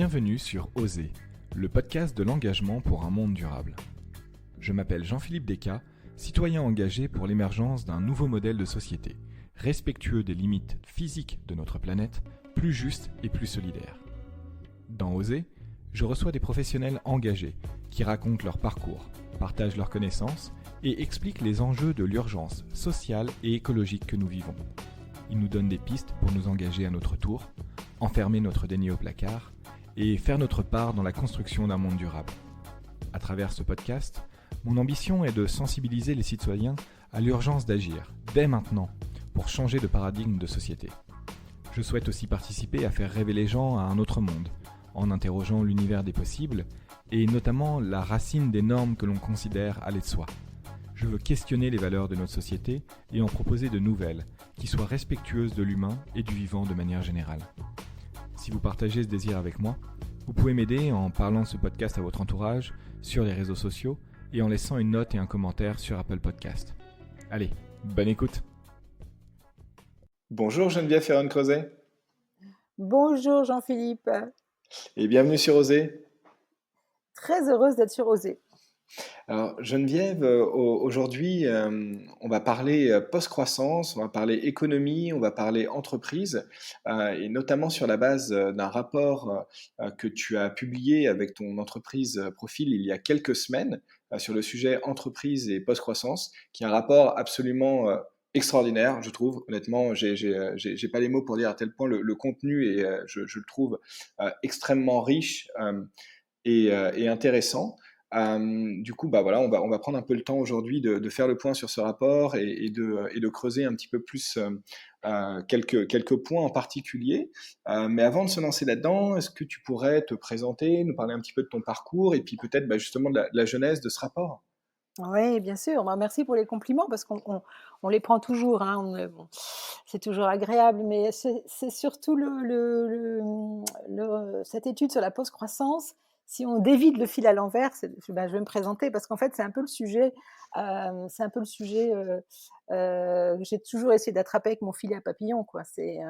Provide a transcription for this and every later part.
Bienvenue sur Oser, le podcast de l'engagement pour un monde durable. Je m'appelle Jean-Philippe Descas, citoyen engagé pour l'émergence d'un nouveau modèle de société, respectueux des limites physiques de notre planète, plus juste et plus solidaire. Dans Oser, je reçois des professionnels engagés qui racontent leur parcours, partagent leurs connaissances et expliquent les enjeux de l'urgence sociale et écologique que nous vivons. Ils nous donnent des pistes pour nous engager à notre tour, enfermer notre déni au placard et faire notre part dans la construction d'un monde durable. À travers ce podcast, mon ambition est de sensibiliser les citoyens à l'urgence d'agir, dès maintenant, pour changer de paradigme de société. Je souhaite aussi participer à faire rêver les gens à un autre monde, en interrogeant l'univers des possibles, et notamment la racine des normes que l'on considère aller de soi. Je veux questionner les valeurs de notre société et en proposer de nouvelles, qui soient respectueuses de l'humain et du vivant de manière générale. Si vous partagez ce désir avec moi, vous pouvez m'aider en parlant de ce podcast à votre entourage, sur les réseaux sociaux et en laissant une note et un commentaire sur Apple Podcast. Allez, bonne écoute. Bonjour Geneviève Ferron-Creuset. Bonjour Jean-Philippe, Et bienvenue sur Oser. très heureuse d'être sur Oser. Alors Geneviève, aujourd'hui, on va parler post-croissance, on va parler économie, on va parler entreprise, et notamment sur la base d'un rapport que tu as publié avec ton entreprise Profil il y a quelques semaines sur le sujet entreprise et post-croissance, qui est un rapport absolument extraordinaire, je trouve. Honnêtement, j'ai pas les mots pour dire à tel point le contenu est, je le trouve extrêmement riche et intéressant. Du coup, bah voilà, on va prendre un peu le temps aujourd'hui de faire le point sur ce rapport et de creuser un petit peu plus quelques points en particulier. Mais avant de se lancer là-dedans, est-ce que tu pourrais te présenter, nous parler un petit peu de ton parcours et puis peut-être justement de la genèse de ce rapport? Oui, bien sûr. Bah, merci pour les compliments parce qu'on les prend toujours, hein, bon, c'est toujours agréable, mais c'est surtout cette étude sur la post-croissance. Si on dévide le fil à l'envers, je vais me présenter parce qu'en fait, c'est un peu le sujet que j'ai toujours essayé d'attraper avec mon filet à papillon, quoi. C'est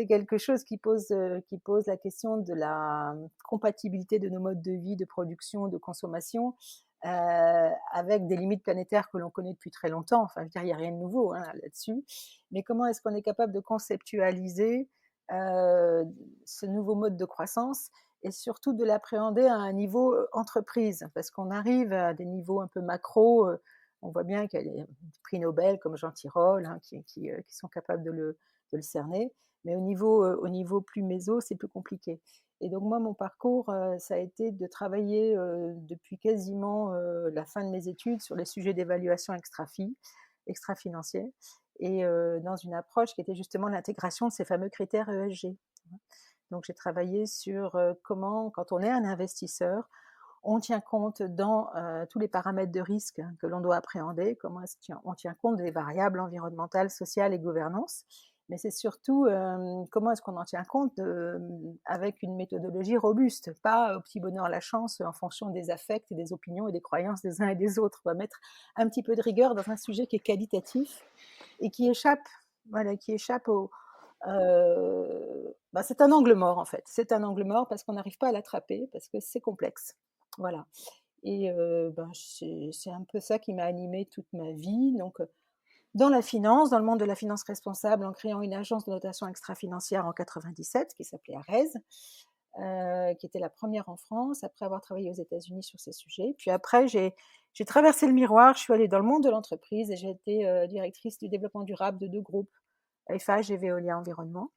quelque chose qui pose la question de la compatibilité de nos modes de vie, de production, de consommation, avec des limites planétaires que l'on connaît depuis très longtemps. Enfin, je veux dire, il n'y a rien de nouveau là-dessus. Mais comment est-ce qu'on est capable de conceptualiser ce nouveau mode de croissance et surtout de l'appréhender à un niveau entreprise? Parce qu'on arrive à des niveaux un peu macro. On voit bien qu'il y a des prix Nobel comme Jean Tirole qui sont capables de le cerner. Mais au niveau plus méso, c'est plus compliqué. Et donc moi, mon parcours, ça a été de travailler depuis quasiment la fin de mes études sur les sujets d'évaluation extra-financière, et dans une approche qui était justement l'intégration de ces fameux critères ESG. Donc j'ai travaillé sur comment, quand on est un investisseur, on tient compte dans tous les paramètres de risque que l'on doit appréhender, comment on tient compte des variables environnementales, sociales et gouvernance. Mais c'est surtout comment est-ce qu'on en tient compte avec une méthodologie robuste, pas au petit bonheur la chance en fonction des affects, des opinions et des croyances des uns et des autres. On va mettre un petit peu de rigueur dans un sujet qui est qualitatif et qui échappe, au... c'est un angle mort en fait. C'est un angle mort parce qu'on n'arrive pas à l'attraper, parce que c'est complexe. Voilà. Et c'est un peu ça qui m'a animée toute ma vie. Donc, dans la finance, dans le monde de la finance responsable, en créant une agence de notation extra-financière en 97 qui s'appelait ARES, qui était la première en France, après avoir travaillé aux États-Unis sur ces sujets. Puis après, j'ai traversé le miroir, je suis allée dans le monde de l'entreprise et j'ai été directrice du développement durable de 2 groupes, Eiffage et Veolia Environnement.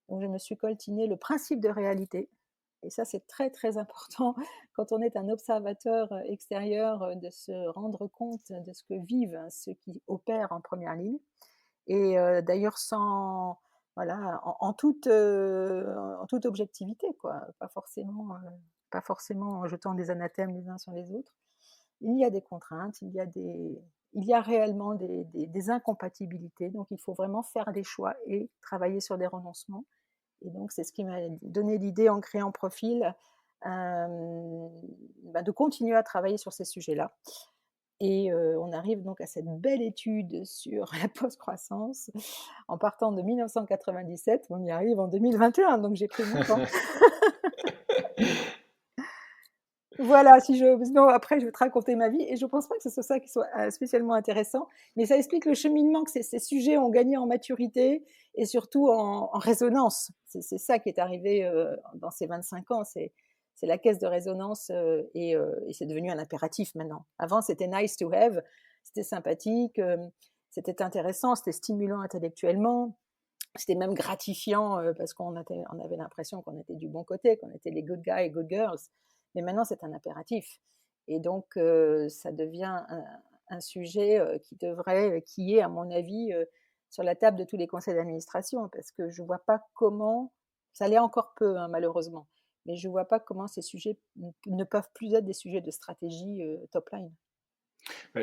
Donc, je me suis coltinée le principe de réalité. Et ça, c'est très, très important quand on est un observateur extérieur, de se rendre compte de ce que vivent ceux qui opèrent en première ligne. Et d'ailleurs, en toute objectivité, quoi. Pas forcément en jetant des anathèmes les uns sur les autres. Il y a des contraintes, il y a réellement des incompatibilités. Donc, il faut vraiment faire des choix et travailler sur des renoncements. Et donc, c'est ce qui m'a donné l'idée, en créant Profil, de continuer à travailler sur ces sujets-là. Et on arrive donc à cette belle étude sur la post-croissance en partant de 1997. On y arrive en 2021, donc j'ai pris mon temps. Voilà, si je sinon après je vais te raconter ma vie et je pense pas que ce soit ça qui soit, spécialement intéressant, mais ça explique le cheminement que ces sujets ont gagné en maturité et surtout en résonance. C'est ça qui est arrivé, dans ces 25 ans, c'est la caisse de résonance, et c'est devenu un impératif maintenant. Avant, c'était nice to have, c'était sympathique, c'était intéressant, c'était stimulant intellectuellement, c'était même gratifiant, parce on avait l'impression qu'on était du bon côté, qu'on était les good guys et good girls. Mais maintenant, c'est un impératif. Et donc, ça devient un sujet qui est, à mon avis, sur la table de tous les conseils d'administration, parce que je ne vois pas comment, ça l'est encore peu, hein, malheureusement, mais je ne vois pas comment ces sujets ne peuvent plus être des sujets de stratégie top line.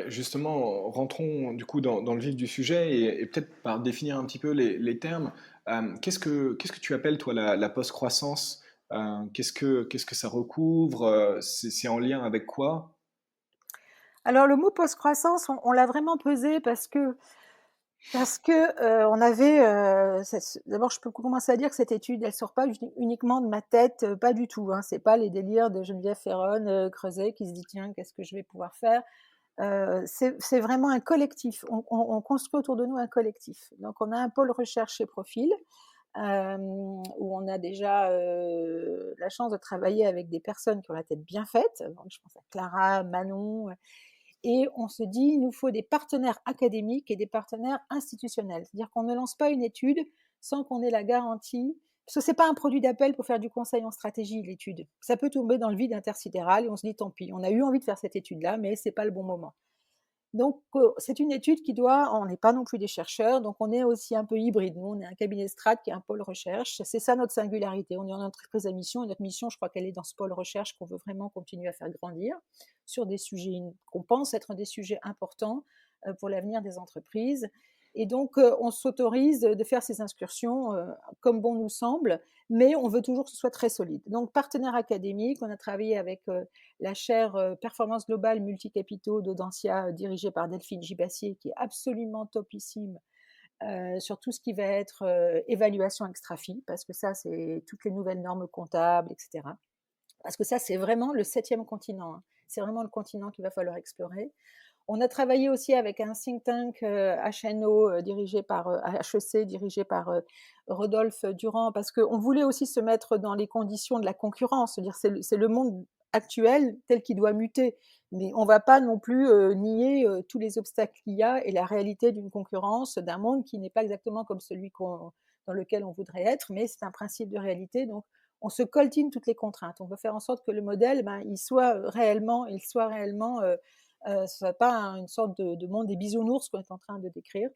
Justement, rentrons du coup dans le vif du sujet et peut-être par définir un petit peu les termes. Qu'est-ce que tu appelles toi la post-croissance? Qu'est-ce que ça recouvre? C'est en lien avec quoi? Alors, le mot post-croissance, on l'a vraiment pesé parce que on avait, d'abord, je peux commencer à dire que cette étude, elle sort pas uniquement de ma tête, pas du tout, hein. C'est pas les délires de Geneviève Ferron, Creuset, qui se dit: «Tiens, qu'est-ce que je vais pouvoir faire?» C'est vraiment un collectif. On construit autour de nous un collectif. Donc on a un pôle recherche et profil, où on a déjà, la chance de travailler avec des personnes qui ont la tête bien faite. Donc je pense à Clara, Manon, et on se dit: «Il nous faut des partenaires académiques et des partenaires institutionnels». C'est-à-dire qu'on ne lance pas une étude sans qu'on ait la garantie, parce que c'est pas un produit d'appel pour faire du conseil en stratégie, l'étude. Ça peut tomber dans le vide intersidéral et on se dit: «Tant pis, on a eu envie de faire cette étude-là, mais c'est pas le bon moment». Donc, c'est une étude on n'est pas non plus des chercheurs, donc on est aussi un peu hybride. Nous, on est un cabinet strat qui est un pôle recherche. C'est ça notre singularité. On est en entreprise à mission et notre mission, je crois qu'elle est dans ce pôle recherche qu'on veut vraiment continuer à faire grandir sur des sujets qu'on pense être des sujets importants, pour l'avenir des entreprises. Et donc, on s'autorise de faire ces incursions, comme bon nous semble, mais on veut toujours que ce soit très solide. Donc partenaire académique, on a travaillé avec, la chaire performance globale multicapitaux d'Audencia, dirigée par Delphine Gibassier, qui est absolument topissime, sur tout ce qui va être évaluation extra-FI, parce que ça, c'est toutes les nouvelles normes comptables, etc. Parce que ça, c'est vraiment le septième continent, hein. C'est vraiment le continent qu'il va falloir explorer. On a travaillé aussi avec un think tank HNO, dirigé par HEC, dirigé par Rodolphe Durand, parce qu'on voulait aussi se mettre dans les conditions de la concurrence, c'est-à-dire c'est le monde actuel tel qu'il doit muter. Mais on ne va pas non plus nier tous les obstacles qu'il y a et la réalité d'une concurrence, d'un monde qui n'est pas exactement comme celui dans lequel on voudrait être, mais c'est un principe de réalité. Donc, on se coltine toutes les contraintes. On veut faire en sorte que le modèle, il soit réellement ce soit pas une sorte de monde des bisounours qu'on est en train de décrire.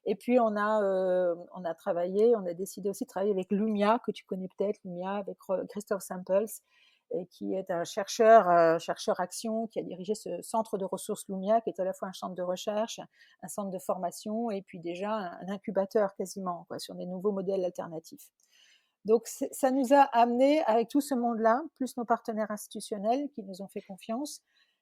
Et puis on a travaillé, on a décidé aussi de travailler avec Lumia, que tu connais peut-être, Lumia, avec Christophe Samples, et qui est un chercheur action, qui a dirigé ce centre de ressources Lumia, qui est à la fois un centre de recherche, un centre de formation, et puis déjà un incubateur quasiment, quoi, sur des nouveaux modèles alternatifs. Donc ça nous a amené, avec tout ce monde-là, plus nos partenaires institutionnels qui nous ont fait confiance,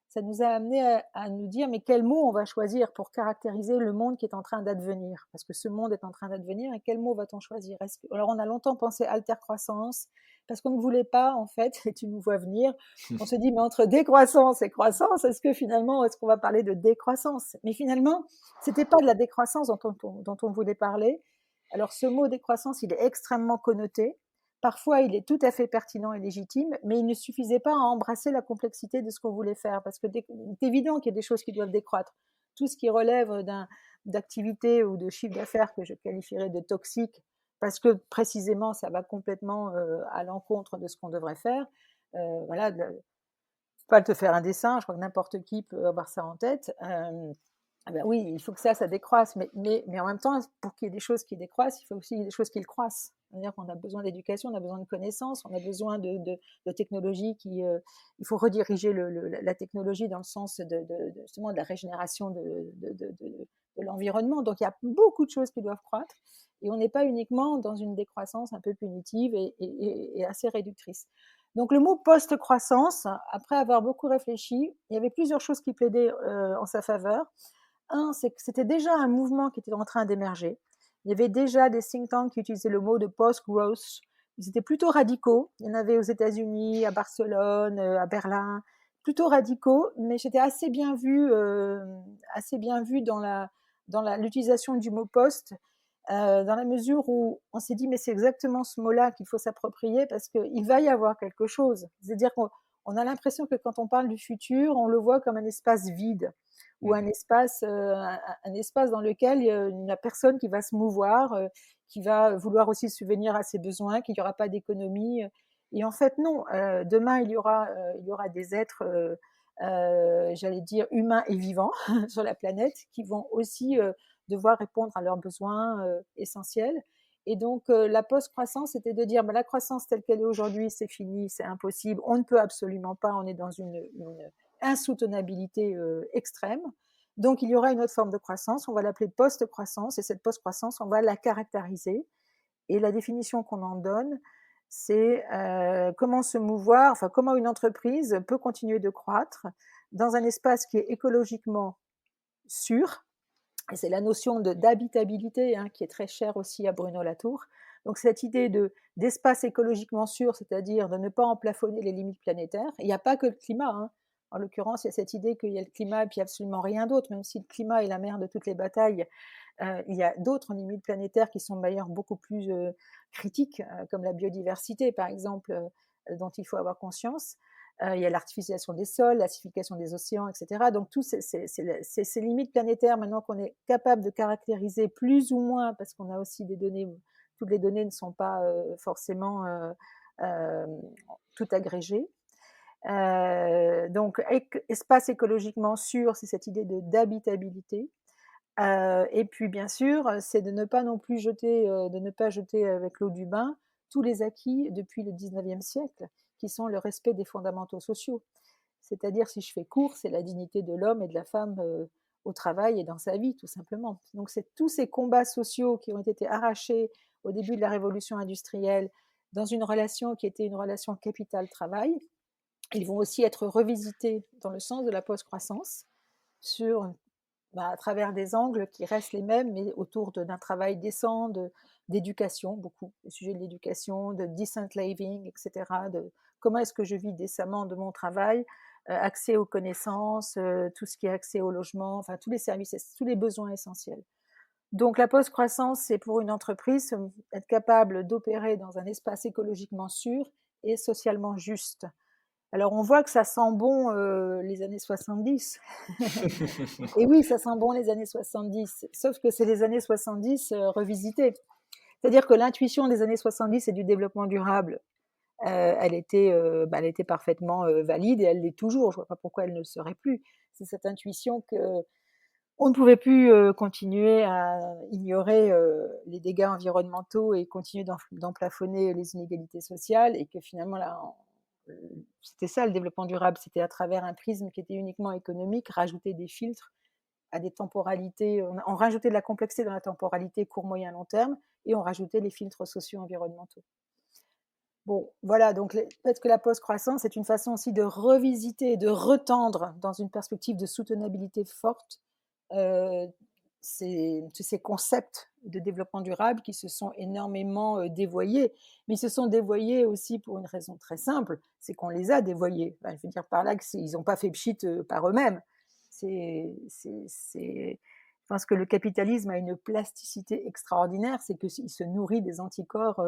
ça nous a amené à nous dire, mais quel mot on va choisir pour caractériser le monde qui est en train d'advenir? Parce que ce monde est en train d'advenir, et quel mot va-t-on choisir? Alors on a longtemps pensé alter-croissance, parce qu'on ne voulait pas, en fait, et tu nous vois venir, on se dit, mais entre décroissance et croissance, est-ce qu'on va parler de décroissance? Mais finalement, c'était pas de la décroissance dont on voulait parler. Alors ce mot décroissance, il est extrêmement connoté. Parfois, il est tout à fait pertinent et légitime, mais il ne suffisait pas à embrasser la complexité de ce qu'on voulait faire, parce que c'est évident qu'il y a des choses qui doivent décroître. Tout ce qui relève d'activité ou de chiffre d'affaires que je qualifierais de toxique, parce que précisément, ça va complètement à l'encontre de ce qu'on devrait faire. Voilà, pas te faire un dessin, je crois que n'importe qui peut avoir ça en tête. Ah ben oui, il faut que ça décroisse, mais en même temps, pour qu'il y ait des choses qui décroissent, il faut aussi des choses qui le croissent. C'est-à-dire qu'on a besoin d'éducation, on a besoin de connaissances, on a besoin de technologies il faut rediriger la technologie dans le sens justement de la régénération de l'environnement. Donc il y a beaucoup de choses qui doivent croître, et on n'est pas uniquement dans une décroissance un peu punitive et assez réductrice. Donc le mot post-croissance, après avoir beaucoup réfléchi, il y avait plusieurs choses qui plaidaient en sa faveur. Un, c'est que c'était déjà un mouvement qui était en train d'émerger. Il y avait déjà des think tanks qui utilisaient le mot de post-growth, ils étaient plutôt radicaux. Il y en avait aux États-Unis, à Barcelone, à Berlin, plutôt radicaux, mais j'étais assez bien vue dans l'utilisation du mot poste, dans la mesure où on s'est dit, mais c'est exactement ce mot-là qu'il faut s'approprier parce qu'il va y avoir quelque chose. C'est-à-dire qu'on a l'impression que quand on parle du futur, on le voit comme un espace vide ou un espace dans lequel il n'y a personne qui va se mouvoir, qui va vouloir aussi subvenir à ses besoins, qu'il n'y aura pas d'économie. Et en fait, non. Demain, il y aura des êtres, j'allais dire, humains et vivants sur la planète qui vont aussi devoir répondre à leurs besoins essentiels. Et donc, la post-croissance, c'était de dire, la croissance telle qu'elle est aujourd'hui, c'est fini, c'est impossible, on ne peut absolument pas, on est dans une insoutenabilité extrême. Donc, il y aura une autre forme de croissance, on va l'appeler post-croissance, et cette post-croissance, on va la caractériser. Et la définition qu'on en donne, c'est comment se mouvoir, enfin comment une entreprise peut continuer de croître dans un espace qui est écologiquement sûr. Et c'est la notion d'habitabilité qui est très chère aussi à Bruno Latour. Donc cette idée d'espace écologiquement sûr, c'est-à-dire de ne pas emplafonner les limites planétaires. Il n'y a pas que le climat. En l'occurrence, il y a cette idée qu'il y a le climat et puis absolument rien d'autre, même si le climat est la mère de toutes les batailles. Il y a d'autres limites planétaires qui sont d'ailleurs beaucoup plus critiques, comme la biodiversité, par exemple, dont il faut avoir conscience. Il y a l'artificialisation des sols, l'acidification des océans, etc. Donc, toutes ces limites planétaires, maintenant qu'on est capable de caractériser plus ou moins, parce qu'on a aussi des données, toutes les données ne sont pas forcément toutes agrégées. Donc, espace écologiquement sûr, c'est cette idée d'habitabilité. Et puis, bien sûr, c'est de ne pas non plus jeter avec l'eau du bain tous les acquis depuis le 19e siècle, qui sont le respect des fondamentaux sociaux. C'est-à-dire, si je fais court, c'est la dignité de l'homme et de la femme au travail et dans sa vie, tout simplement. Donc, c'est tous ces combats sociaux qui ont été arrachés au début de la révolution industrielle dans une relation qui était une relation capital-travail. Ils vont aussi être revisités dans le sens de la post-croissance à travers des angles qui restent les mêmes, mais autour d'un travail décent, d'éducation, beaucoup, le sujet de l'éducation, de decent living, etc., de comment est-ce que je vis décemment de mon travail, accès aux connaissances, tout ce qui est accès au logement, enfin tous les services, tous les besoins essentiels. Donc la post-croissance, c'est pour une entreprise être capable d'opérer dans un espace écologiquement sûr et socialement juste. Alors on voit que ça sent bon les années 70. Et oui, ça sent bon les années 70, sauf que c'est les années 70 revisitées. C'est-à-dire que l'intuition des années 70 et du développement durable, elle était parfaitement valide et elle l'est toujours. Je ne vois pas pourquoi elle ne le serait plus. C'est cette intuition qu'on ne pouvait plus continuer à ignorer les dégâts environnementaux et continuer d'emplafonner les inégalités sociales, et que finalement, là, c'était ça le développement durable, c'était à travers un prisme qui était uniquement économique, rajouter des filtres à des temporalités, on rajoutait de la complexité dans la temporalité court, moyen, long terme, et on rajoutait les filtres socio-environnementaux. Bon, voilà, donc peut-être que la post-croissance est une façon aussi de revisiter, de retendre dans une perspective de soutenabilité forte ces concepts de développement durable qui se sont énormément dévoyés. Mais ils se sont dévoyés aussi pour une raison très simple, c'est qu'on les a dévoyés. Enfin, je veux dire par là qu'ils n'ont pas fait pchit par eux-mêmes. Je pense que le capitalisme a une plasticité extraordinaire, c'est qu'il se nourrit des anticorps.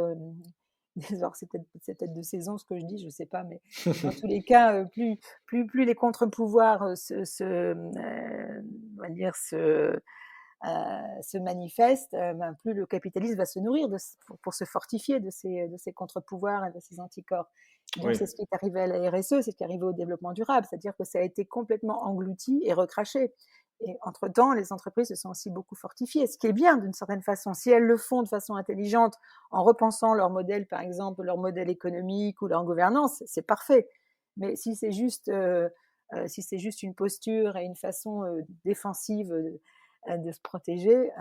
Alors c'est peut-être de saison ce que je dis, je ne sais pas, mais dans tous les cas, plus les contre-pouvoirs on va dire, se manifestent, plus le capitalisme va se nourrir pour se fortifier de ces contre-pouvoirs et de ces anticorps. Donc oui. C'est ce qui est arrivé à la RSE, c'est ce qui est arrivé au développement durable, c'est-à-dire que ça a été complètement englouti et recraché. Et entre-temps, les entreprises se sont aussi beaucoup fortifiées, ce qui est bien d'une certaine façon. Si elles le font de façon intelligente, en repensant leur modèle, par exemple, leur modèle économique ou leur gouvernance, c'est parfait. Mais si c'est juste une posture et une façon défensive de se protéger,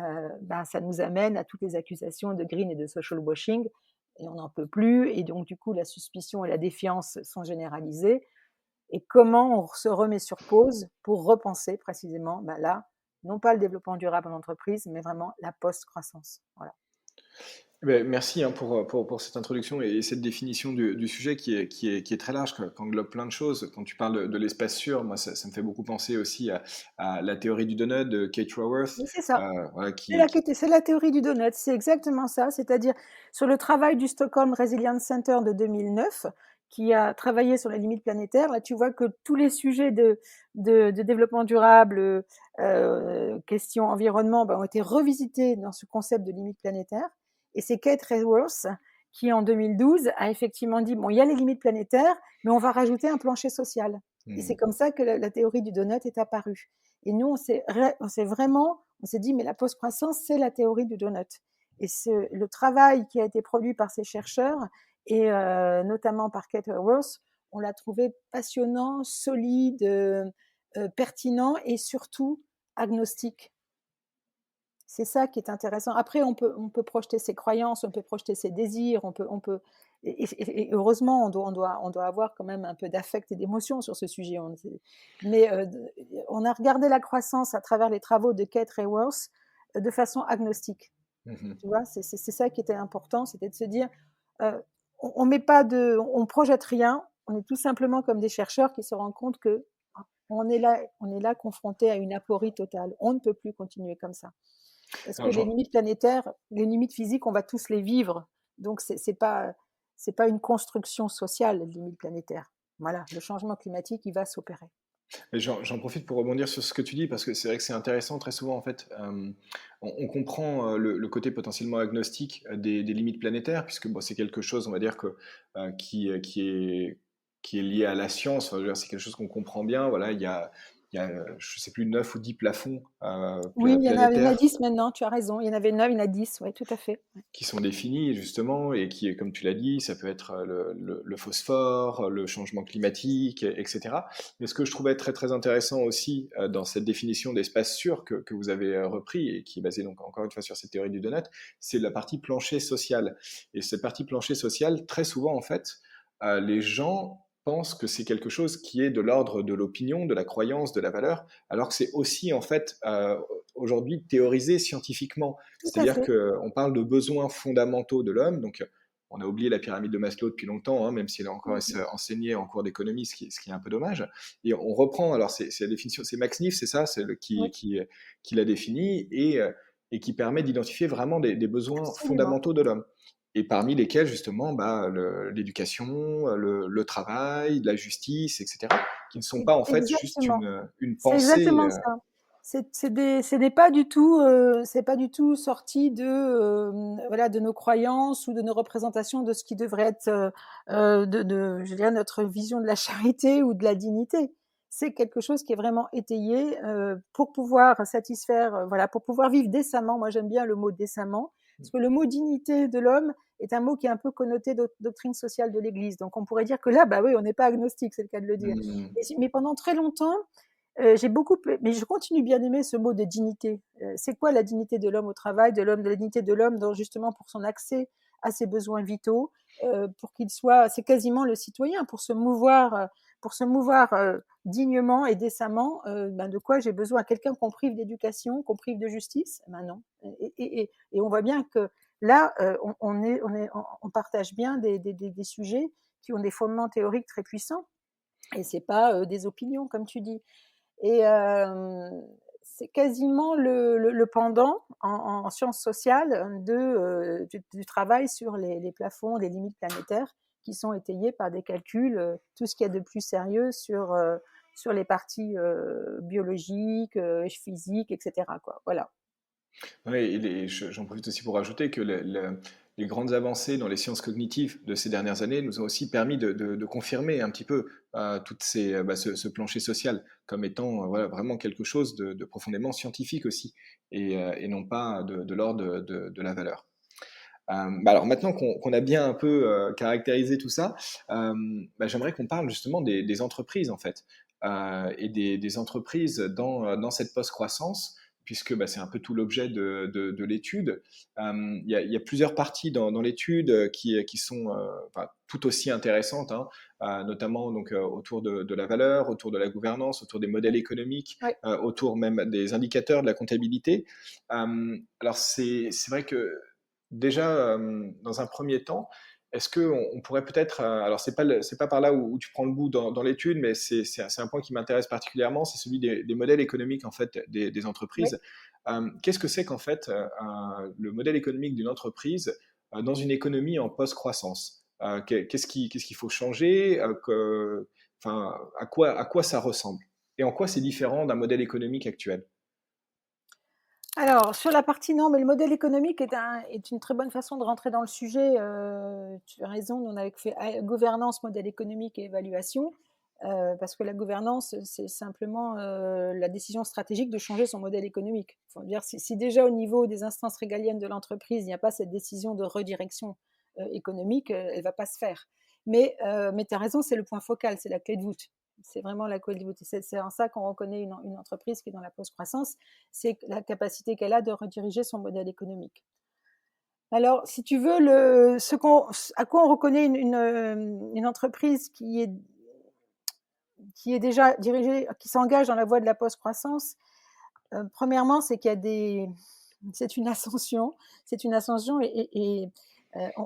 ça nous amène à toutes les accusations de green et de social washing, et on n'en peut plus, et donc du coup la suspicion et la défiance sont généralisées. Et comment on se remet sur pause pour repenser précisément là, non pas le développement durable en entreprise, mais vraiment la post-croissance. Voilà. Ben, merci hein, pour cette introduction et cette définition du sujet qui est très large, qui englobe plein de choses. Quand tu parles de l'espace sûr, moi ça me fait beaucoup penser aussi à la théorie du donut de Kate Raworth, Oui, c'est ça. voilà, C'est la théorie du donut, c'est exactement ça. C'est-à-dire sur le travail du Stockholm Resilience Center de 2009, qui a travaillé sur les limites planétaires. Là, tu vois que tous les sujets de développement durable, questions environnement, ben, ont été revisités dans ce concept de limites planétaires. Et c'est Kate Raworth qui, en 2012, a effectivement dit, bon, il y a les limites planétaires, mais on va rajouter un plancher social. Et c'est qui... comme ça que la théorie du donut est apparue. Et nous, on s'est dit, mais la post-croissance, c'est la théorie du donut. Et le travail qui a été produit par ces chercheurs, et notamment par Kate Raworth, on l'a trouvé passionnant, solide, pertinent et surtout agnostique. C'est ça qui est intéressant. Après, on peut projeter ses croyances, on peut projeter ses désirs, et heureusement, on doit avoir quand même un peu d'affect et d'émotion sur ce sujet. Mais on a regardé la croissance à travers les travaux de Kate Raworth de façon agnostique. Mhm. Tu vois, c'est ça qui était important, c'était de se dire, on met pas on projette rien, on est tout simplement comme des chercheurs qui se rendent compte que on est là confronté à une aporie totale. On ne peut plus continuer comme ça. Parce que Alors, les limites planétaires, les limites physiques, on va tous les vivre. Donc, c'est pas une construction sociale, les limites planétaires. Voilà, le changement climatique, il va s'opérer. mais j'en profite pour rebondir sur ce que tu dis parce que c'est vrai que c'est intéressant très souvent en fait. On comprend le côté potentiellement agnostique des limites planétaires puisque bon, c'est quelque chose, on va dire que qui est lié à la science. Enfin, je veux dire, c'est quelque chose qu'on comprend bien. Voilà, il y a je sais plus 9 ou 10 plafonds Oui, il y en a planétaires 10 maintenant, tu as raison. Il y en avait 9, il y en a 10, oui, tout à fait. qui sont définis justement et qui, comme tu l'as dit, ça peut être le phosphore, le changement climatique, etc. Mais ce que je trouvais très très intéressant aussi dans cette définition d'espace sûr que vous avez repris et qui est basée donc encore une fois sur cette théorie du donut, c'est la partie plancher social. Et cette partie plancher social, très souvent en fait, les gens pensent que c'est quelque chose qui est de l'ordre de l'opinion, de la croyance, de la valeur, alors que c'est aussi en fait aujourd'hui théorisé scientifiquement. Tout à C'est-à-dire fait. qu'on parle de besoins fondamentaux de l'homme. Donc, on a oublié la pyramide de Maslow depuis longtemps, hein, même si elle est encore enseignée en cours d'économie, ce qui est un peu dommage. Et on reprend, alors c'est la définition, c'est Max Neef, c'est ça, c'est Oui, qui l'a défini et qui permet d'identifier vraiment des besoins absolument. fondamentaux de l'homme. Et parmi lesquels, justement, bah, l'éducation, le travail, la justice, etc., qui ne sont pas en fait juste Exactement. une C'est pensée. exactement ça. Ce n'est pas du tout, c'est pas du tout sorti voilà, de nos croyances ou de nos représentations de ce qui devrait être, je dirais, notre vision de la charité ou de la dignité. C'est quelque chose qui est vraiment étayé pour pouvoir satisfaire, voilà, pour pouvoir vivre décemment. Moi, j'aime bien le mot décemment, parce que le mot dignité de l'homme est un mot qui est un peu connoté doctrine sociale de l'Église. Donc, on pourrait dire que là, bah oui, on n'est pas agnostique, c'est le cas de le dire. Mais pendant très longtemps, mais je continue bien d'aimer ce mot de dignité. C'est quoi la dignité de l'homme au travail, de la dignité de l'homme justement pour son accès à ses besoins vitaux, pour qu'il soit, c'est quasiment le citoyen pour se mouvoir dignement et décemment. Ben de quoi j'ai besoin? Quelqu'un qu'on prive d'éducation, qu'on prive de justice? Ben non. Et on voit bien que là, on partage bien des sujets qui ont des fondements théoriques très puissants. Et c'est pas des opinions, comme tu dis. Et c'est quasiment le pendant en sciences sociales du travail sur les plafonds, les limites planétaires, qui sont étayés par des calculs, tout ce qu'il y a de plus sérieux sur les parties biologiques, physiques, etc., quoi. Voilà. Oui, et j'en profite aussi pour rajouter que les grandes avancées dans les sciences cognitives de ces dernières années nous ont aussi permis de confirmer un petit peu ce plancher social comme étant voilà, vraiment quelque chose de profondément scientifique aussi, et non pas de l'ordre de la valeur. Alors maintenant qu'on a bien un peu caractérisé tout ça, j'aimerais qu'on parle justement des entreprises en fait, et des entreprises dans cette post-croissance, puisque bah, c'est un peu tout l'objet de l'étude. Il y a plusieurs parties dans l'étude qui sont enfin, tout aussi intéressantes, hein, notamment donc, autour de la valeur, autour de la gouvernance, autour des modèles économiques, Ouais. autour même des indicateurs de la comptabilité. Alors c'est vrai que déjà, dans un premier temps, est-ce qu'on pourrait peut-être, alors c'est pas par là où tu prends le bout dans l'étude, mais c'est un point qui m'intéresse particulièrement, c'est celui des modèles économiques en fait des Oui. entreprises. Qu'est-ce que c'est qu'en fait le modèle économique d'une entreprise dans une économie en post-croissance? Qu'est-ce qu'il faut changer? Enfin, à quoi ça ressemble? Et en quoi c'est différent d'un modèle économique actuel? Alors, sur la partie non, mais le modèle économique est une très bonne façon de rentrer dans le sujet. Tu as raison, nous on avait fait gouvernance, modèle économique et évaluation, parce que la gouvernance, c'est simplement la décision stratégique de changer son modèle économique. Faut dire, si déjà au niveau des instances régaliennes de l'entreprise, il n'y a pas cette décision de redirection économique, elle ne va pas se faire. Mais tu as raison, c'est le point focal, c'est la clé de voûte. C'est vraiment la clé de voûte. C'est en ça qu'on reconnaît une entreprise qui est dans la post-croissance, c'est la capacité qu'elle a de rediriger son modèle économique. Alors, si tu veux, à quoi on reconnaît une entreprise qui est déjà dirigée, qui s'engage dans la voie de la post-croissance, premièrement, c'est qu'il y a c'est une ascension, et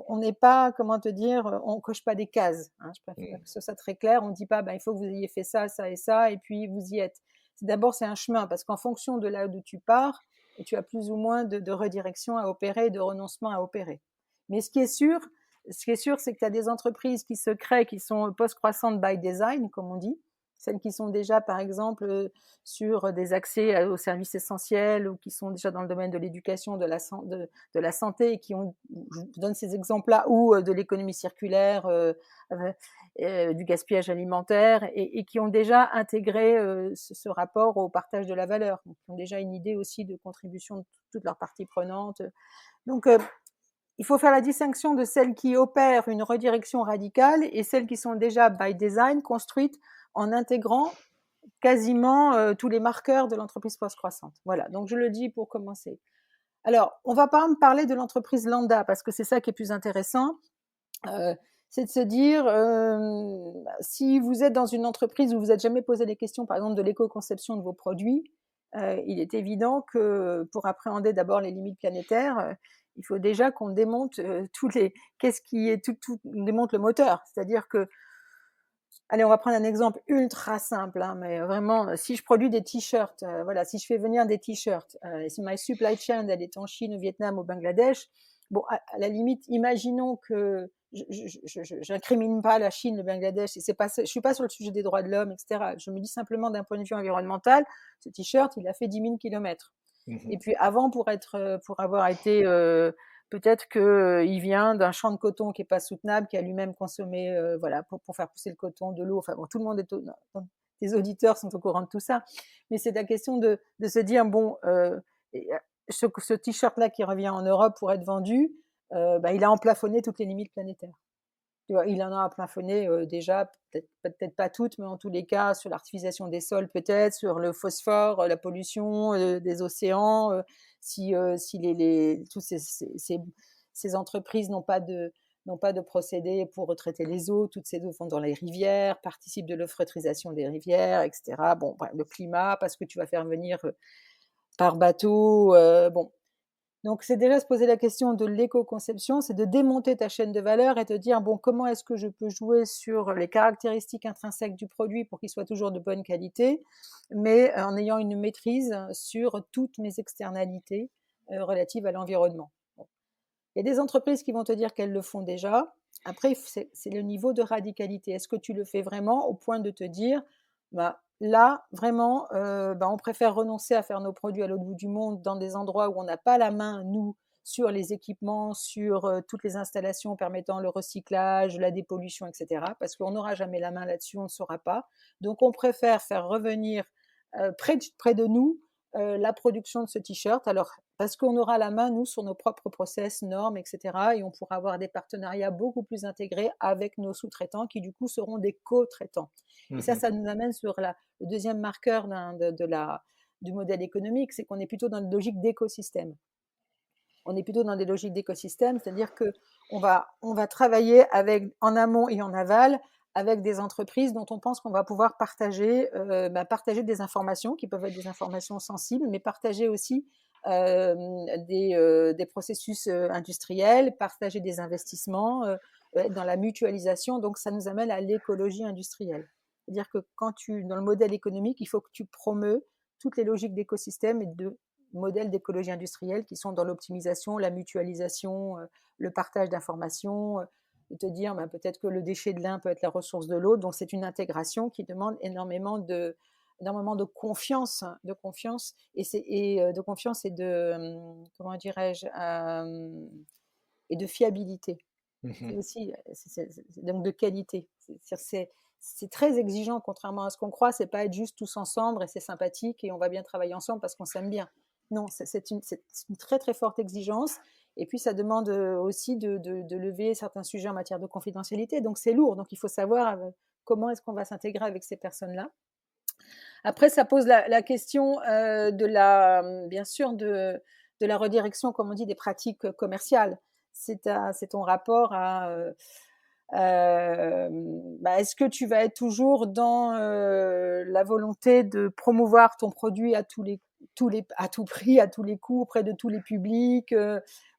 on n'est pas, comment te dire, on coche pas des cases. Hein, je préfère que ce soit très clair. On ne dit pas, ben, il faut que vous ayez fait ça, ça et ça, et puis vous y êtes. D'abord, c'est un chemin, parce qu'en fonction de là d'où tu pars, tu as plus ou moins de redirection à opérer, de renoncement à opérer. Mais ce qui est sûr, c'est que tu as des entreprises qui se créent, qui sont post-croissantes by design, comme on dit, celles qui sont déjà, par exemple, sur des accès aux services essentiels ou qui sont déjà dans le domaine de l'éducation, de la santé et qui ont, je donne ces exemples-là, ou de l'économie circulaire, du gaspillage alimentaire et qui ont déjà intégré ce rapport au partage de la valeur, donc qui ont déjà une idée aussi de contribution de toutes leurs parties prenantes. Donc, il faut faire la distinction de celles qui opèrent une redirection radicale et celles qui sont déjà by design construites en intégrant quasiment tous les marqueurs de l'entreprise post-croissante. Voilà, donc je le dis pour commencer. Alors, on va pas me parler de l'entreprise lambda parce que c'est ça qui est plus intéressant. C'est de se dire, si vous êtes dans une entreprise où vous n'êtes jamais posé des questions, par exemple, de l'éco-conception de vos produits, il est évident que pour appréhender d'abord les limites planétaires, il faut déjà qu'on démonte on démonte le moteur. C'est-à-dire que, allez, on va prendre un exemple ultra simple, hein, mais vraiment, si je produis des t-shirts, voilà, si je fais venir des t-shirts, si my supply chain elle est en Chine, au Vietnam, au Bangladesh, bon, à la limite, imaginons que je n'incrimine pas la Chine, le Bangladesh, et je suis pas sur le sujet des droits de l'homme, etc. Je me dis simplement d'un point de vue environnemental, ce t-shirt, il a fait 10 000 kilomètres. Et puis avant, pour avoir été, peut-être qu'il vient d'un champ de coton qui n'est pas soutenable, qui a lui-même consommé, voilà, pour faire pousser le coton, de l'eau. Enfin bon, tout le monde les auditeurs sont au courant de tout ça. Mais c'est la question de se dire, bon, ce t-shirt-là qui revient en Europe pour être vendu, bah, il a emplafonné toutes les limites planétaires. Tu vois, il en a plafonné déjà, peut-être pas toutes, mais en tous les cas, sur l'artificialisation des sols, peut-être, sur le phosphore, la pollution des océans, si toutes ces entreprises n'ont pas de procédé pour retraiter les eaux, toutes ces eaux vont dans les rivières, participent de l'euphrotrisation des rivières, etc. Bon, le climat, parce que tu vas faire venir par bateau, bon. Donc, c'est déjà se poser la question de l'éco-conception, c'est de démonter ta chaîne de valeur et te dire, bon, comment est-ce que je peux jouer sur les caractéristiques intrinsèques du produit pour qu'il soit toujours de bonne qualité, mais en ayant une maîtrise sur toutes mes externalités relatives à l'environnement. Bon. Il y a des entreprises qui vont te dire qu'elles le font déjà. Après, c'est le niveau de radicalité. Est-ce que tu le fais vraiment au point de te dire, bah, là, vraiment, bah, on préfère renoncer à faire nos produits à l'autre bout du monde dans des endroits où on n'a pas la main, nous, sur les équipements, sur toutes les installations permettant le recyclage, la dépollution, etc. Parce qu'on n'aura jamais la main là-dessus, on ne saura pas. Donc, on préfère faire revenir près de nous la production de ce t-shirt. Alors, parce qu'on aura la main, nous, sur nos propres process, normes, etc. Et on pourra avoir des partenariats beaucoup plus intégrés avec nos sous-traitants qui, du coup, seront des co-traitants. Et ça nous amène sur le deuxième marqueur du modèle économique, c'est qu'on est plutôt dans une logique d'écosystème. On est plutôt dans des logiques d'écosystème, c'est-à-dire qu'on va travailler en amont et en aval avec des entreprises dont on pense qu'on va pouvoir partager des informations qui peuvent être des informations sensibles, mais partager aussi des processus industriels, partager des investissements, être dans la mutualisation. Donc, ça nous amène à l'écologie industrielle. C'est-à-dire que dans le modèle économique, il faut que tu promeus toutes les logiques d'écosystème et de modèles d'écologie industrielle qui sont dans l'optimisation, la mutualisation, le partage d'informations, de te dire peut-être que le déchet de l'un peut être la ressource de l'autre. Donc, c'est une intégration qui demande énormément de confiance, de confiance et de comment dirais-je, et de fiabilité. C'est Mhm. aussi donc de qualité. C'est très exigeant, contrairement à ce qu'on croit. C'est pas être juste tous ensemble et c'est sympathique et on va bien travailler ensemble parce qu'on s'aime bien. Non, c'est une très très forte exigence. Et puis ça demande aussi de lever certains sujets en matière de confidentialité. Donc c'est lourd. Donc il faut savoir comment est-ce qu'on va s'intégrer avec ces personnes-là. Après, ça pose la question bien sûr, de la redirection, comme on dit, des pratiques commerciales. C'est ton rapport à est-ce que tu vas être toujours dans la volonté de promouvoir ton produit à à tout prix, à tous les coûts, auprès de tous les publics,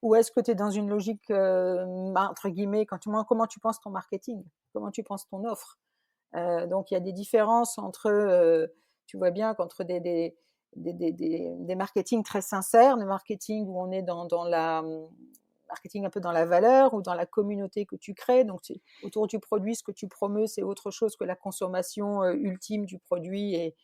ou est-ce que tu es dans une logique entre guillemets, comment tu penses ton marketing, comment tu penses ton offre. Donc il y a des différences entre, tu vois bien qu'entre des marketing très sincères, des marketing où on est dans la marketing un peu dans la valeur ou dans la communauté que tu crées. Donc autour du produit, ce que tu promeus, c'est autre chose que la consommation ultime du produit. Et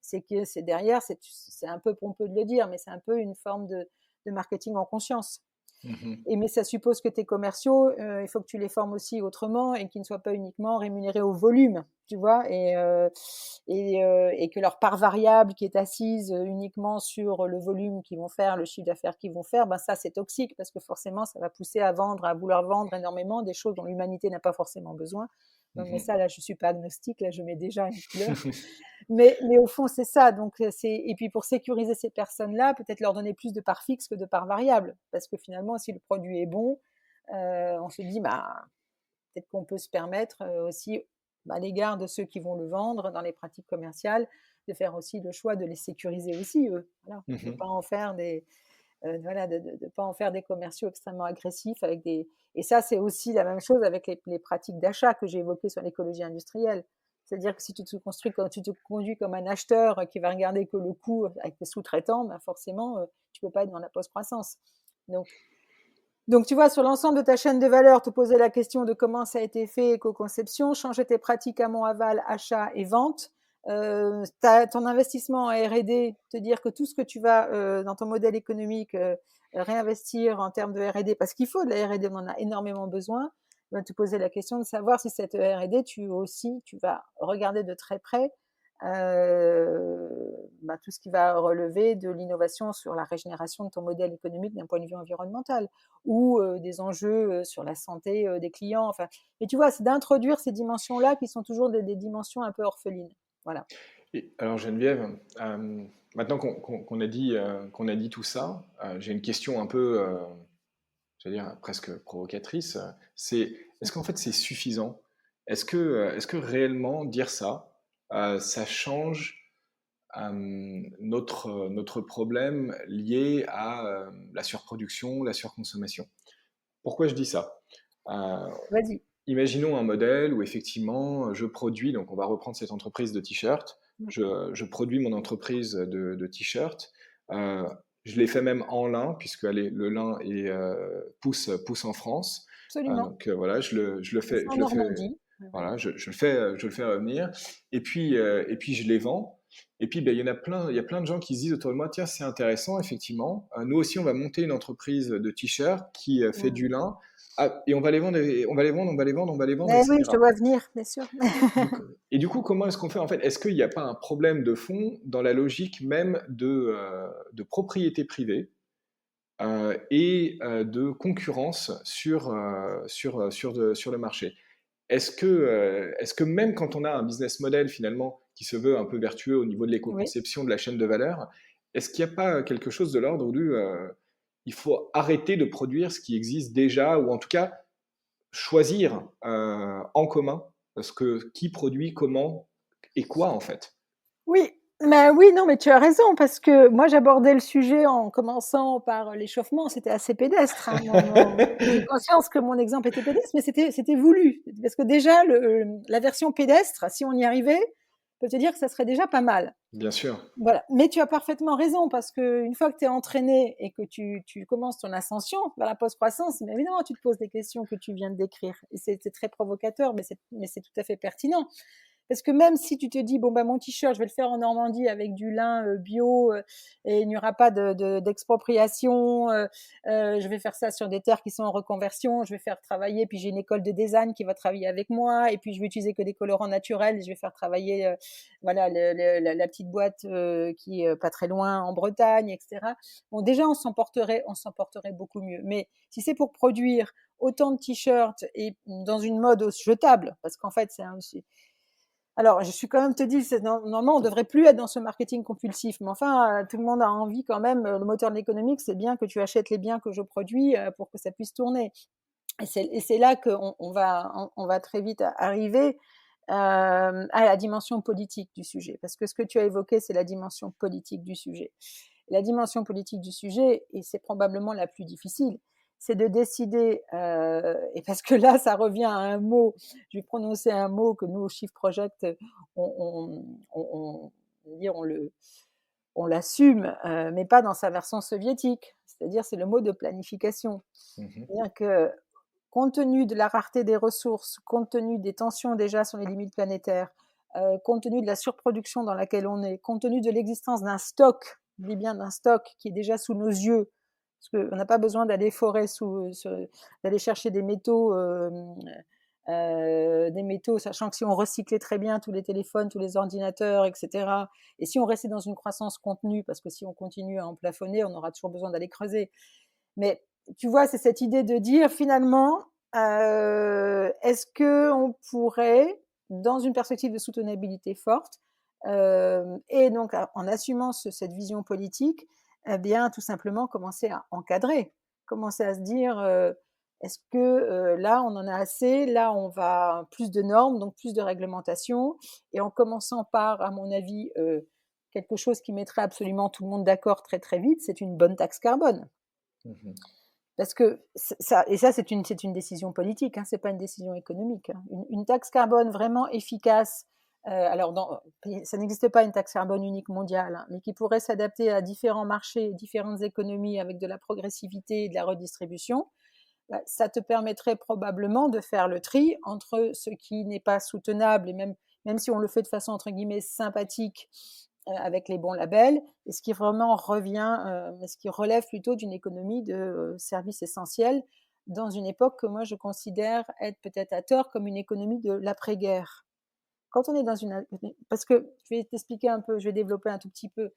c'est derrière, c'est un peu pompeux de le dire, mais c'est un peu une forme de marketing en conscience. Mhm. Mais ça suppose que tes commerciaux, il faut que tu les formes aussi autrement et qu'ils ne soient pas uniquement rémunérés au volume, tu vois, et que leur part variable qui est assise uniquement sur le volume qu'ils vont faire, le chiffre d'affaires qu'ils vont faire, ça c'est toxique parce que forcément ça va pousser à vouloir vendre énormément des choses dont l'humanité n'a pas forcément besoin. Mais ça, là, je suis pas agnostique, là, je mets déjà une couleur. Mais au fond, c'est ça. Donc, et puis pour sécuriser ces personnes-là, peut-être leur donner plus de parts fixes que de parts variables. Parce que finalement, si le produit est bon, on se dit, peut-être qu'on peut se permettre aussi, à l'égard de ceux qui vont le vendre dans les pratiques commerciales, de faire aussi le choix de les sécuriser aussi, eux. Voilà. De ne Mhm. pas en faire de pas en faire des commerciaux extrêmement agressifs et ça, c'est aussi la même chose avec les pratiques d'achat que j'ai évoquées sur l'écologie industrielle. C'est-à-dire que si quand tu te conduis comme un acheteur qui va regarder que le coût avec tes sous-traitants, forcément, tu peux pas être dans la post-croissance. Donc, tu vois, sur l'ensemble de ta chaîne de valeur, te poser la question de comment ça a été fait, éco-conception, changer tes pratiques amont-aval, achat et vente, ton investissement en R&D, te dire que tout ce que tu vas dans ton modèle économique réinvestir en termes de R&D, parce qu'il faut de la R&D, on en a énormément besoin, te poser la question de savoir si cette R&D, tu vas regarder de très près tout ce qui va relever de l'innovation sur la régénération de ton modèle économique d'un point de vue environnemental ou des enjeux sur la santé des clients. Enfin, et tu vois, c'est d'introduire ces dimensions-là qui sont toujours des dimensions un peu orphelines. Voilà. Et alors Geneviève, maintenant qu'on a dit tout ça, j'ai une question un peu, j'allais dire presque provocatrice. C'est, est-ce qu'en fait c'est suffisant? Est-ce que réellement dire ça, ça change notre problème lié à la surproduction, la surconsommation? Pourquoi je dis ça? Euh, Vas-y. Imaginons un modèle où effectivement je produis, donc on va reprendre cette entreprise de t-shirts, je produis mon entreprise de t-shirts, euh, je l'ai fait même en lin, puisque allez, le lin pousse en France. Absolument. Voilà, C'est ça en je le fais, Normandie. Voilà. voilà, je le fais revenir, et puis je les vends. Et puis, ben, il y a plein de gens qui se disent autour de moi, tiens, c'est intéressant, effectivement. Nous aussi, on va monter une entreprise de t-shirts qui fait du lin. Ah, et on va les vendre, on va les vendre, on va les vendre, on va les vendre, Mais oui, je te etc. vois venir, bien sûr. Et du coup, comment est-ce qu'on fait en fait? Est-ce qu'il n'y a pas un problème de fond dans la logique même de propriété privée et de concurrence sur le marché? Est-ce que même quand on a un business model finalement qui se veut un peu vertueux au niveau de Oui. l'éco-conception de la chaîne de valeur, est-ce qu'il n'y a pas quelque chose de l'ordre où il faut arrêter de produire ce qui existe déjà, ou en tout cas choisir en commun ce que qui produit comment et quoi en fait? Oui, Mais oui, non, mais tu as raison, parce que moi j'abordais le sujet en commençant par l'échauffement, c'était assez pédestre, hein, j'ai conscience que mon exemple était pédestre, mais c'était voulu. Parce que déjà, la version pédestre, si on y arrivait, je peux te dire que ça serait déjà pas mal. Bien sûr. Voilà. Mais tu as parfaitement raison, parce qu'une fois que tu es entraîné et que tu commences ton ascension vers la post-croissance, mais évidemment, tu te poses des questions que tu viens de décrire. Et c'est très provocateur, mais c'est tout à fait pertinent. Parce que même si tu te dis, bon, bah, mon t-shirt, je vais le faire en Normandie avec du lin bio et il n'y aura pas d'expropriation, je vais faire ça sur des terres qui sont en reconversion, je vais faire travailler, puis j'ai une école de design qui va travailler avec moi, et puis je vais utiliser que des colorants naturels, et je vais faire travailler voilà, la petite boîte qui est pas très loin en Bretagne, etc. Bon, déjà, on s'en porterait beaucoup mieux. Mais si c'est pour produire autant de t-shirts et dans une mode jetable, parce qu'en fait, alors, je suis quand même te dire, normalement, on devrait plus être dans ce marketing compulsif, mais enfin, tout le monde a envie quand même. Le moteur de l'économique, c'est bien que tu achètes les biens que je produis pour que ça puisse tourner. Et c'est là qu'on va très vite arriver à la dimension politique du sujet, parce que ce que tu as évoqué, c'est la dimension politique du sujet. La dimension politique du sujet, et c'est probablement la plus difficile, c'est de décider, et parce que là, ça revient à un mot, je vais prononcer un mot que nous, au Shift Project, on l'assume, mais pas dans sa version soviétique. C'est-à-dire, c'est le mot de planification. Mhm. C'est-à-dire que, compte tenu de la rareté des ressources, compte tenu des tensions déjà sur les limites planétaires, compte tenu de la surproduction dans laquelle on est, compte tenu de l'existence d'un stock, je dis bien d'un stock qui est déjà sous nos yeux, parce qu'on n'a pas besoin d'aller forer d'aller chercher des métaux, sachant que si on recyclait très bien tous les téléphones, tous les ordinateurs, etc., et si on restait dans une croissance contenue, parce que si on continue à en plafonner, on aura toujours besoin d'aller creuser. Mais tu vois, c'est cette idée de dire finalement, est-ce qu'on pourrait, dans une perspective de soutenabilité forte, et donc en assumant cette vision politique, eh bien tout simplement commencer à encadrer, commencer à se dire, est-ce que là on en a assez, là on va plus de normes, donc plus de réglementation, et en commençant par, à mon avis, quelque chose qui mettrait absolument tout le monde d'accord très très vite, c'est une bonne taxe carbone. Mhm. Parce que ça, et ça c'est une décision politique, hein, c'est pas une décision économique. Hein. Une taxe carbone vraiment efficace, alors ça n'existe pas une taxe carbone unique mondiale, hein, mais qui pourrait s'adapter à différents marchés, différentes économies avec de la progressivité et de la redistribution, bah, ça te permettrait probablement de faire le tri entre ce qui n'est pas soutenable, et même si on le fait de façon entre guillemets sympathique, avec les bons labels, et ce qui vraiment ce qui relève plutôt d'une économie de services essentiels, dans une époque que moi je considère être peut-être à tort comme une économie de l'après-guerre. Quand on est dans parce que je vais t'expliquer un peu, je vais développer un tout petit peu.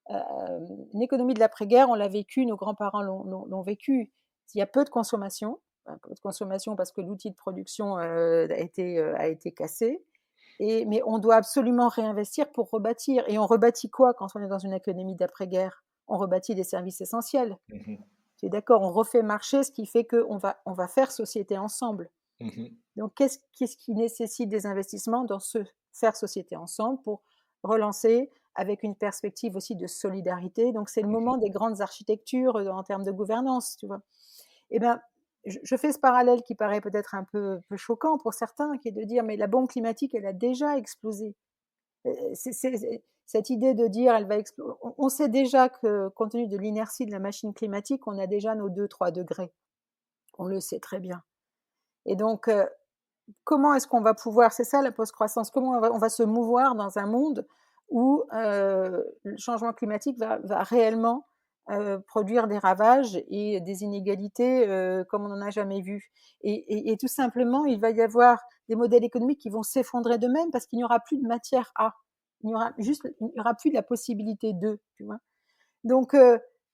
Une économie de l'après-guerre, on l'a vécu, nos grands-parents l'ont vécu. Il y a peu de consommation, parce que l'outil de production a été cassé. Mais on doit absolument réinvestir pour rebâtir. Et on rebâtit quoi quand on est dans une économie d'après-guerre? On rebâtit des services essentiels. Mhm. Tu es d'accord? On refait marcher, ce qui fait on va faire société ensemble. Mhm. Donc, qu'est-ce qui nécessite des investissements dans ce faire société ensemble pour relancer avec une perspective aussi de solidarité? Donc, c'est le moment des grandes architectures en termes de gouvernance, tu vois. Eh bien, je fais ce parallèle qui paraît peut-être un peu choquant pour certains, qui est de dire, mais la bombe climatique, elle a déjà explosé. Cette idée de dire, elle va exploser. On sait déjà que, compte tenu de l'inertie de la machine climatique, on a déjà nos 2-3 degrés. On le sait très bien. Et donc, comment est-ce qu'on va pouvoir, c'est ça la post-croissance, comment on va se mouvoir dans un monde où le changement climatique va réellement produire des ravages et des inégalités comme on n'en a jamais vu. Et tout simplement, il va y avoir des modèles économiques qui vont s'effondrer d'eux-mêmes parce qu'il n'y aura plus de matière à. Il n'y aura plus de la possibilité de, tu vois. Donc,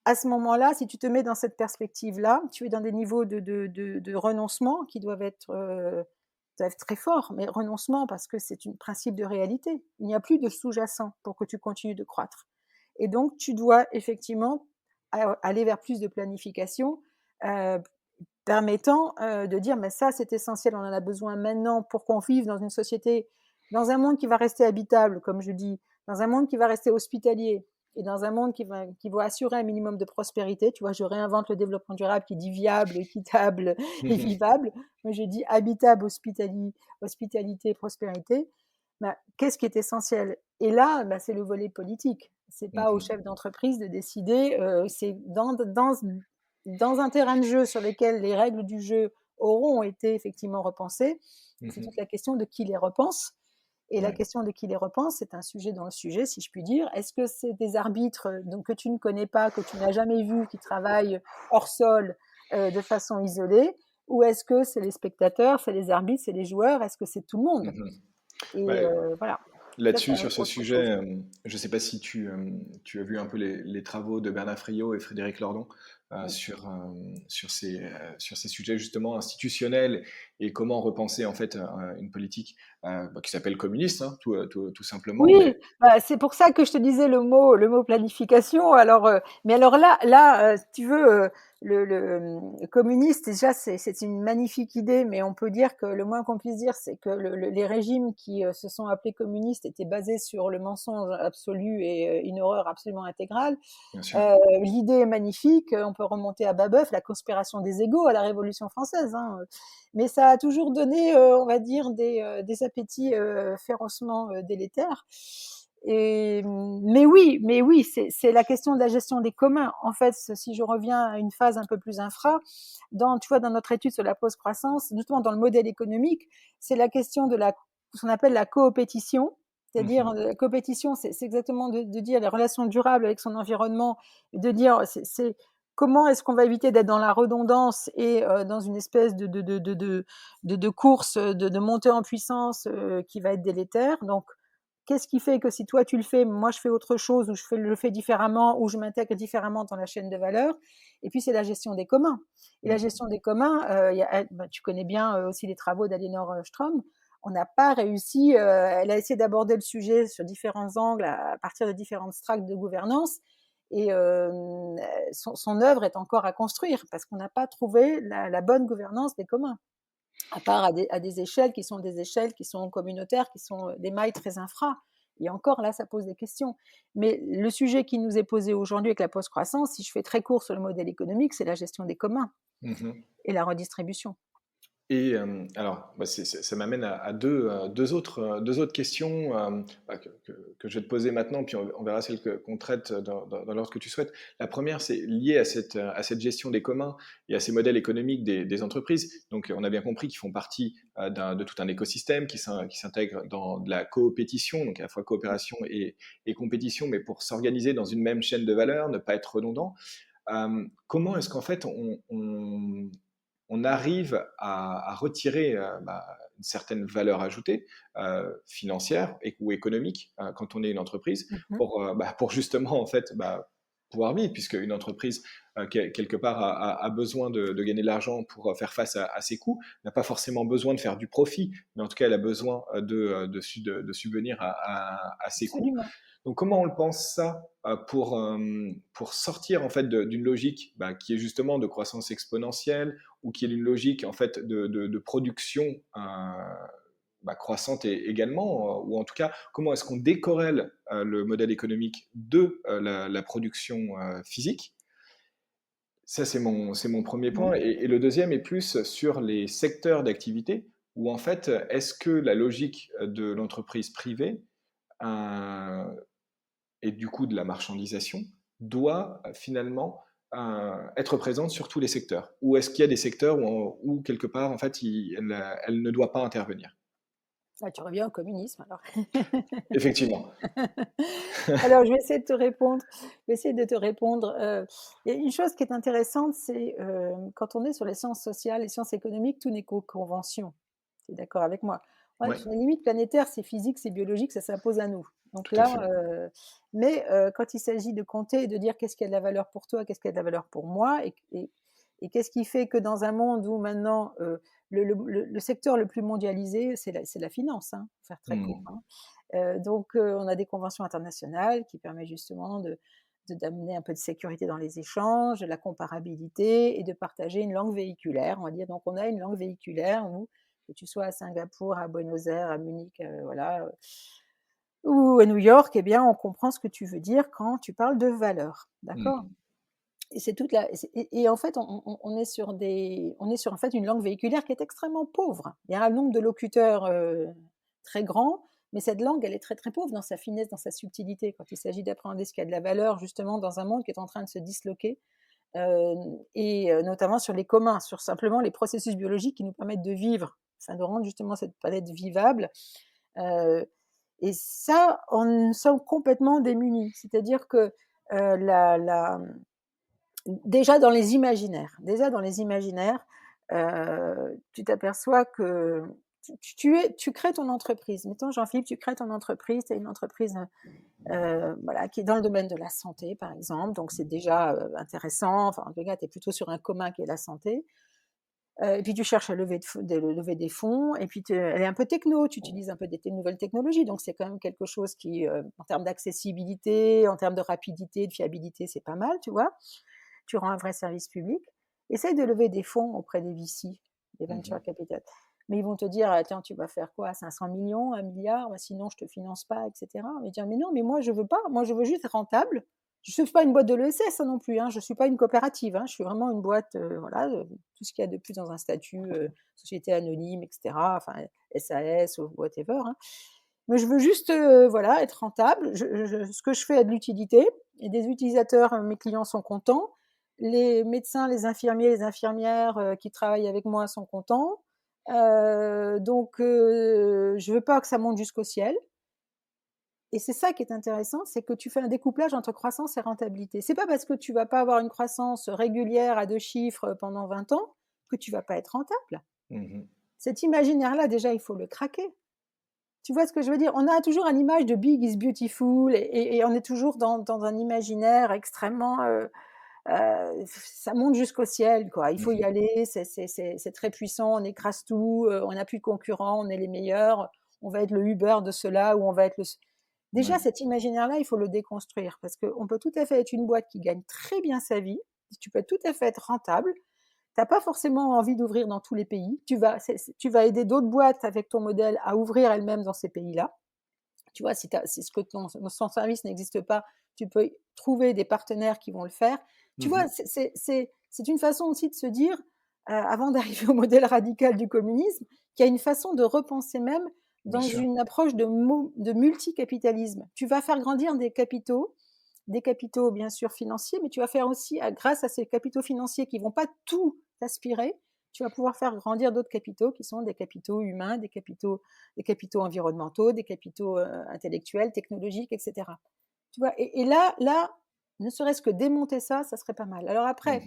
à ce moment-là, si tu te mets dans cette perspective-là, tu es dans des niveaux de renoncement qui doivent être très forts, mais renoncement parce que c'est un principe de réalité. Il n'y a plus de sous-jacent pour que tu continues de croître. Et donc, tu dois effectivement aller vers plus de planification euh, permettant de dire, mais ça, c'est essentiel, on en a besoin maintenant pour qu'on vive dans une société, dans un monde qui va rester habitable, comme je dis, dans un monde qui va rester hospitalier et dans un monde qui va assurer un minimum de prospérité, tu vois, je réinvente le développement durable qui dit viable, équitable et vivable. Moi, je dis habitable, hospitalité, prospérité. Bah, qu'est-ce qui est essentiel? Et là, bah, c'est le volet politique. C'est pas au chef d'entreprise de décider. C'est dans un terrain de jeu sur lequel les règles du jeu auront été effectivement repensées. C'est toute la question de qui les repense. Et la question de qui les repense, c'est un sujet dans le sujet, si je puis dire. Est-ce que c'est des arbitres donc, que tu ne connais pas, que tu n'as jamais vus, qui travaillent hors sol de façon isolée, ou est-ce que c'est les spectateurs, c'est les arbitres, c'est les joueurs, est-ce que c'est tout le monde? Et Ouais. voilà. Là-dessus, Ça, sur ce autre chose. sujet, je ne sais pas si tu as vu un peu les travaux de Bernard Friot et Frédéric Lordon Oui. sur ces sujets justement institutionnels et comment repenser en fait une politique qui s'appelle communiste, hein, tout simplement. Oui, Mais bah, c'est pour ça que je te disais le mot planification. Alors, mais alors si tu veux, communiste, déjà, c'est une magnifique idée, mais on peut dire que le moins qu'on puisse dire, c'est que les régimes qui se sont appelés communistes étaient basés sur le mensonge absolu et une horreur absolument intégrale. bien sûr. L'idée est magnifique, on peut remonter à Babeuf, la conspiration des égaux à la Révolution française, hein. Mais ça a toujours donné, on va dire, des appétits férocement délétères. Mais oui, c'est la question de la gestion des communs. En fait, si je reviens à une phase un peu plus infra, tu vois, dans notre étude sur la post-croissance, notamment dans le modèle économique, c'est la question de ce qu'on appelle la coopétition. C'est-à-dire, la coopétition, c'est exactement de dire les relations durables avec son environnement, de dire comment est-ce qu'on va éviter d'être dans la redondance et dans une espèce de course, de montée en puissance qui va être délétère. Donc, qu'est-ce qui fait que si toi tu le fais, moi je fais autre chose, ou le fais différemment, ou je m'intègre différemment dans la chaîne de valeur? Et puis c'est la gestion des communs. Et la gestion des communs, tu connais bien aussi les travaux d'Aliénor Strom. On n'a pas réussi, elle a essayé d'aborder le sujet sur différents angles, à partir de différentes strates de gouvernance. Et son œuvre est encore à construire, parce qu'on n'a pas trouvé la bonne gouvernance des communs, à part à des échelles qui sont communautaires, qui sont des mailles très infra. Et encore là, ça pose des questions. Mais le sujet qui nous est posé aujourd'hui avec la post-croissance, si je fais très court sur le modèle économique, c'est la gestion des communs et la redistribution. Et alors, ça m'amène à deux autres questions que je vais te poser maintenant, puis on verra celles qu'on traite dans l'ordre que tu souhaites. La première, c'est lié à cette gestion des communs et à ces modèles économiques des entreprises. Donc, on a bien compris qu'ils font partie de tout un écosystème qui s'intègre dans de la coopétition, donc à la fois coopération et compétition, mais pour s'organiser dans une même chaîne de valeur, ne pas être redondant. Comment est-ce qu'en fait on arrive à retirer une certaine valeur ajoutée financière ou économique quand on est une entreprise pour justement en fait pouvoir vivre, puisque une entreprise quelque part a besoin de gagner de l'argent pour faire face à ses coûts, n'a pas forcément besoin de faire du profit, mais en tout cas elle a besoin de subvenir à ses coûts. Absolument. Donc comment on le pense ça pour sortir en fait d'une logique qui est justement de croissance exponentielle ou qui est d'une logique en fait de production croissante également, ou en tout cas comment est-ce qu'on décorrèle le modèle économique de la production physique. Ça c'est mon premier point, et le deuxième est plus sur les secteurs d'activité où en fait est-ce que la logique de l'entreprise privée et du coup de la marchandisation, doit finalement être présente sur tous les secteurs? Ou est-ce qu'il y a des secteurs où quelque part, en fait, elle ne doit pas intervenir? Ah, tu reviens au communisme alors. Effectivement. Alors, je vais essayer de te répondre. Il y a une chose qui est intéressante, c'est quand on est sur les sciences sociales, les sciences économiques, tout n'est qu'aux conventions. Tu es d'accord avec moi? Ouais, Ouais, sur les limites planétaires, c'est physique, c'est biologique, ça s'impose à nous. Donc tout à là, fait. quand il s'agit de compter et de dire qu'est-ce qui a de la valeur pour toi, qu'est-ce qui a de la valeur pour moi, et qu'est-ce qui fait que dans un monde où maintenant le secteur le plus mondialisé, c'est la finance, hein, pour faire très court, Mmh. hein. Donc, on a des conventions internationales qui permettent justement d'amener un peu de sécurité dans les échanges, de la comparabilité et de partager une langue véhiculaire, on va dire. Donc, on a une langue véhiculaire où, que tu sois à Singapour, à Buenos Aires, à Munich, voilà, Ou à New York, eh bien, on comprend ce que tu veux dire quand tu parles de valeur, d'accord? Mmh. Et c'est toute la et en fait, on est sur en fait, une langue véhiculaire qui est extrêmement pauvre. Il y a un nombre de locuteurs, très grand, mais cette langue, elle est très, très pauvre dans sa finesse, dans sa subtilité, quand il s'agit d'appréhender ce qui a de la valeur, justement, dans un monde qui est en train de se disloquer, notamment sur les communs, sur simplement les processus biologiques qui nous permettent de vivre, enfin de rendre justement cette planète vivable, heu et ça, on sommes complètement démunis. C'est-à-dire que, la déjà dans les imaginaires, tu t'aperçois que tu crées ton entreprise. Mettons, Jean-Philippe, tu crées ton entreprise, tu as une entreprise, voilà, qui est dans le domaine de la santé, par exemple, donc c'est déjà, intéressant. Enfin, en tout cas, tu es plutôt sur un commun qui est la santé. Et puis tu cherches à lever des fonds, et puis elle est un peu techno, tu utilises un peu des nouvelles technologies, donc c'est quand même quelque chose qui, en termes d'accessibilité, en termes de rapidité, de fiabilité, c'est pas mal, tu vois. Tu rends un vrai service public. Essaye de lever des fonds auprès des VC, des Mmh. venture capital. Mais ils vont te dire, tiens, tu vas faire quoi, 500 millions, 1 milliard, bah, sinon je te finance pas, etc. Mais dire, mais non, mais moi je veux pas, moi je veux juste être rentable. Je ne suis pas une boîte de l'ESS non plus, hein. Je ne suis pas une coopérative, hein. Je suis vraiment une boîte, voilà, tout ce qu'il y a de plus dans un statut, société anonyme, etc. Enfin, SAS ou whatever, hein. Mais je veux juste, voilà, être rentable. Ce que je fais a de l'utilité et des utilisateurs, mes clients sont contents. Les médecins, les infirmiers, les infirmières, qui travaillent avec moi sont contents. Donc je veux pas que ça monte jusqu'au ciel. Et c'est ça qui est intéressant, c'est que tu fais un découplage entre croissance et rentabilité. C'est pas parce que tu vas pas avoir une croissance régulière à 2 chiffres pendant 20 ans que tu vas pas être rentable. Mmh. Cet imaginaire-là, déjà, il faut le craquer. Tu vois ce que je veux dire? On a toujours une image de big is beautiful et on est toujours dans un imaginaire extrêmement, ça monte jusqu'au ciel, quoi. Il faut y Mmh. aller, c'est très puissant, on écrase tout, on n'a plus de concurrents, on est les meilleurs, on va être le Uber de cela ou on va être le déjà Ouais. cet imaginaire-là, il faut le déconstruire parce qu'on peut tout à fait être une boîte qui gagne très bien sa vie, tu peux tout à fait être rentable, tu as pas forcément envie d'ouvrir dans tous les pays, tu vas aider d'autres boîtes avec ton modèle à ouvrir elles-mêmes dans ces pays-là. Tu vois, si ce que ton service n'existe pas, tu peux trouver des partenaires qui vont le faire. Tu vois, Mmh. c'est une façon aussi de se dire, avant d'arriver au modèle radical du communisme, qu'il y a une façon de repenser même Bien dans sûr. une approche de multicapitalisme. Tu vas faire grandir des capitaux bien sûr financiers, mais tu vas faire aussi, grâce à ces capitaux financiers qui vont pas tout aspirer, tu vas pouvoir faire grandir d'autres capitaux qui sont des capitaux humains, des capitaux environnementaux, des capitaux intellectuels, technologiques, etc. Tu vois, et là, ne serait-ce que démonter ça, ça serait pas mal. Alors après,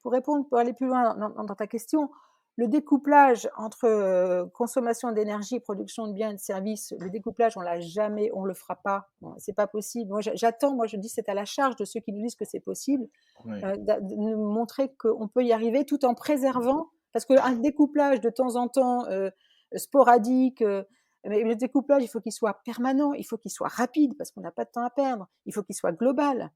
Mmh. pour aller plus loin dans ta question, le découplage entre consommation d'énergie et production de biens et de services, le découplage, on l'a jamais, on le fera pas. Bon, c'est pas possible. Moi, j'attends, moi, je dis, c'est à la charge de ceux qui nous disent que c'est possible, Oui. de nous montrer qu'on peut y arriver tout en préservant, parce qu'un découplage de temps en temps, sporadique, mais le découplage, il faut qu'il soit permanent, il faut qu'il soit rapide, parce qu'on n'a pas de temps à perdre, il faut qu'il soit global.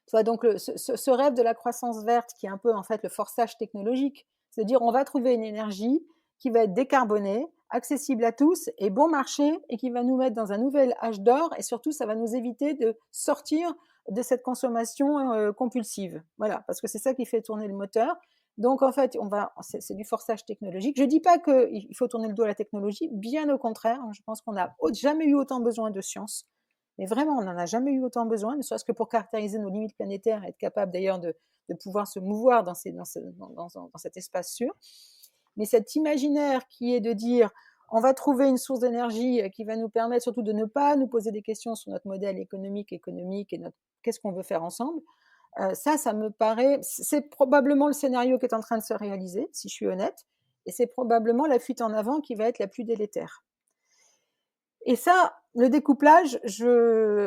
Tu vois, donc ce rêve de la croissance verte qui est un peu en fait le forçage technologique, c'est à dire on va trouver une énergie qui va être décarbonée, accessible à tous et bon marché et qui va nous mettre dans un nouvel âge d'or et surtout ça va nous éviter de sortir de cette consommation compulsive. Voilà, parce que c'est ça qui fait tourner le moteur. Donc en fait, c'est du forçage technologique. Je dis pas qu'il faut tourner le dos à la technologie, bien au contraire. Je pense qu'on n'a jamais eu autant besoin de science. Mais vraiment, on n'en a jamais eu autant besoin, ne serait-ce que pour caractériser nos limites planétaires et être capable d'ailleurs de pouvoir se mouvoir dans cet espace sûr. Mais cet imaginaire qui est de dire on va trouver une source d'énergie qui va nous permettre surtout de ne pas nous poser des questions sur notre modèle économique et qu'est-ce qu'on veut faire ensemble, ça me paraît, c'est probablement le scénario qui est en train de se réaliser, si je suis honnête, et c'est probablement la fuite en avant qui va être la plus délétère. Et ça, le découplage,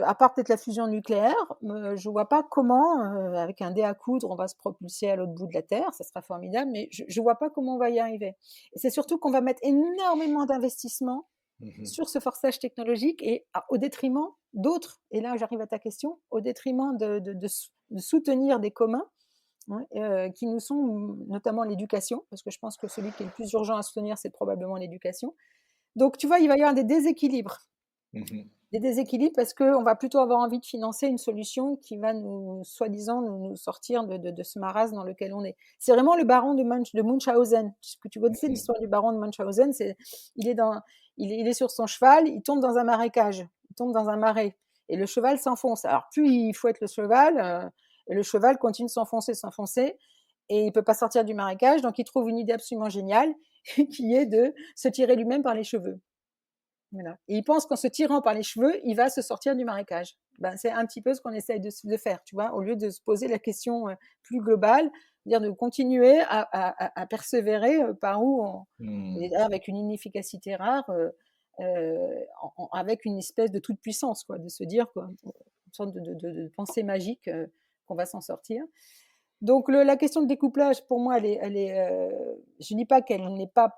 à part peut-être la fusion nucléaire, je vois pas comment, avec un dé à coudre, on va se propulser à l'autre bout de la Terre, ça sera formidable, mais je vois pas comment on va y arriver. Et c'est surtout qu'on va mettre énormément d'investissements Mmh. sur ce forçage technologique et au détriment d'autres. Et là, j'arrive à ta question, au détriment de soutenir des communs, ouais, qui nous sont, notamment l'éducation, parce que je pense que celui qui est le plus urgent à soutenir, c'est probablement l'éducation. Donc, tu vois, il va y avoir des déséquilibres. Mmh. des déséquilibres parce qu'on va plutôt avoir envie de financer une solution qui va soi-disant, nous sortir de ce marasme dans lequel on est. C'est vraiment le baron de Munchausen. Que tu connais l'histoire du baron de Munchausen, il est sur son cheval, il tombe dans un marécage, il tombe dans un marais, et le cheval s'enfonce. Alors plus il fouette le cheval, et le cheval continue de s'enfoncer, et il peut pas sortir du marécage, donc il trouve une idée absolument géniale, qui est de se tirer lui-même par les cheveux. Voilà. Et il pense qu'en se tirant par les cheveux, il va se sortir du marécage. C'est un petit peu ce qu'on essaye de faire, tu vois, au lieu de se poser la question plus globale, dire de continuer à persévérer par où et avec une inefficacité rare, avec une espèce de toute puissance, quoi, de se dire quoi, une sorte de pensée magique qu'on va s'en sortir. Donc la question de découplage, pour moi, je dis pas qu'elle n'est pas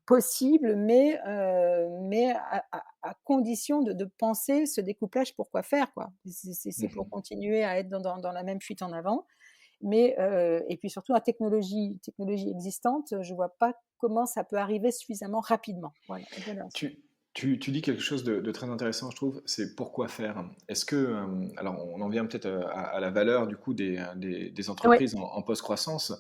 possible, mais à condition de penser ce découplage, pourquoi faire, quoi. C'est pour continuer à être dans la même fuite en avant. Mais et puis surtout, la technologie existante, je vois pas comment ça peut arriver suffisamment rapidement. Voilà. Tu dis quelque chose de très intéressant, je trouve, c'est pourquoi faire. Est-ce que, alors on en vient peut-être à la valeur du coup des Ouais. entreprises en post-croissance,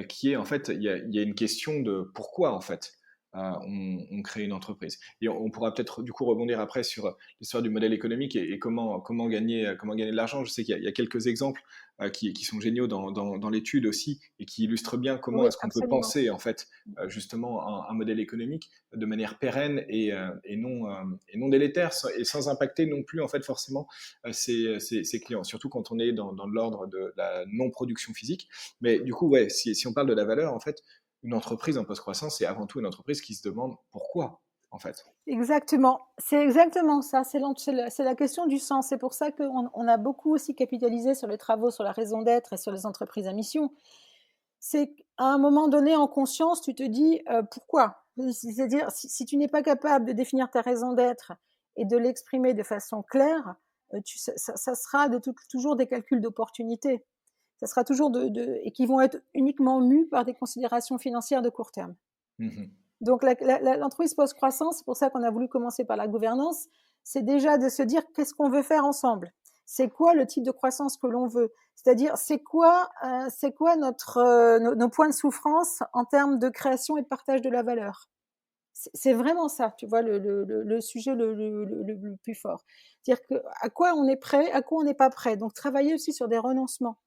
qui est en fait, il y a une question de pourquoi en fait on crée une entreprise. Et on pourra peut-être du coup rebondir après sur l'histoire du modèle économique et comment gagner de l'argent. Je sais qu'il y a quelques exemples qui sont géniaux dans l'étude aussi et qui illustrent bien comment Oui, est-ce qu'on peut absolument. penser en fait justement un modèle économique de manière pérenne et non délétère et sans impacter non plus en fait forcément ses clients, surtout quand on est dans l'ordre de la non-production physique. Mais du coup, ouais, si on parle de la valeur, en fait, une entreprise en post-croissance, c'est avant tout une entreprise qui se demande pourquoi, en fait. Exactement, c'est exactement ça, c'est la question du sens. C'est pour ça qu'on a beaucoup aussi capitalisé sur les travaux sur la raison d'être et sur les entreprises à mission. C'est qu'à un moment donné, en conscience, tu te dis pourquoi. C'est-à-dire, si tu n'es pas capable de définir ta raison d'être et de l'exprimer de façon claire, ça sera toujours des calculs d'opportunité. Ça sera toujours et qui vont être uniquement mus par des considérations financières de court terme. Mmh. Donc l'entreprise post-croissance, c'est pour ça qu'on a voulu commencer par la gouvernance, c'est déjà de se dire qu'est-ce qu'on veut faire ensemble. C'est quoi le type de croissance que l'on veut? C'est-à-dire, c'est quoi nos points de souffrance en termes de création et de partage de la valeur? C'est vraiment ça, tu vois, le sujet le plus fort. C'est-à-dire à quoi on est prêt, à quoi on n'est pas prêt. Donc travailler aussi sur des renoncements,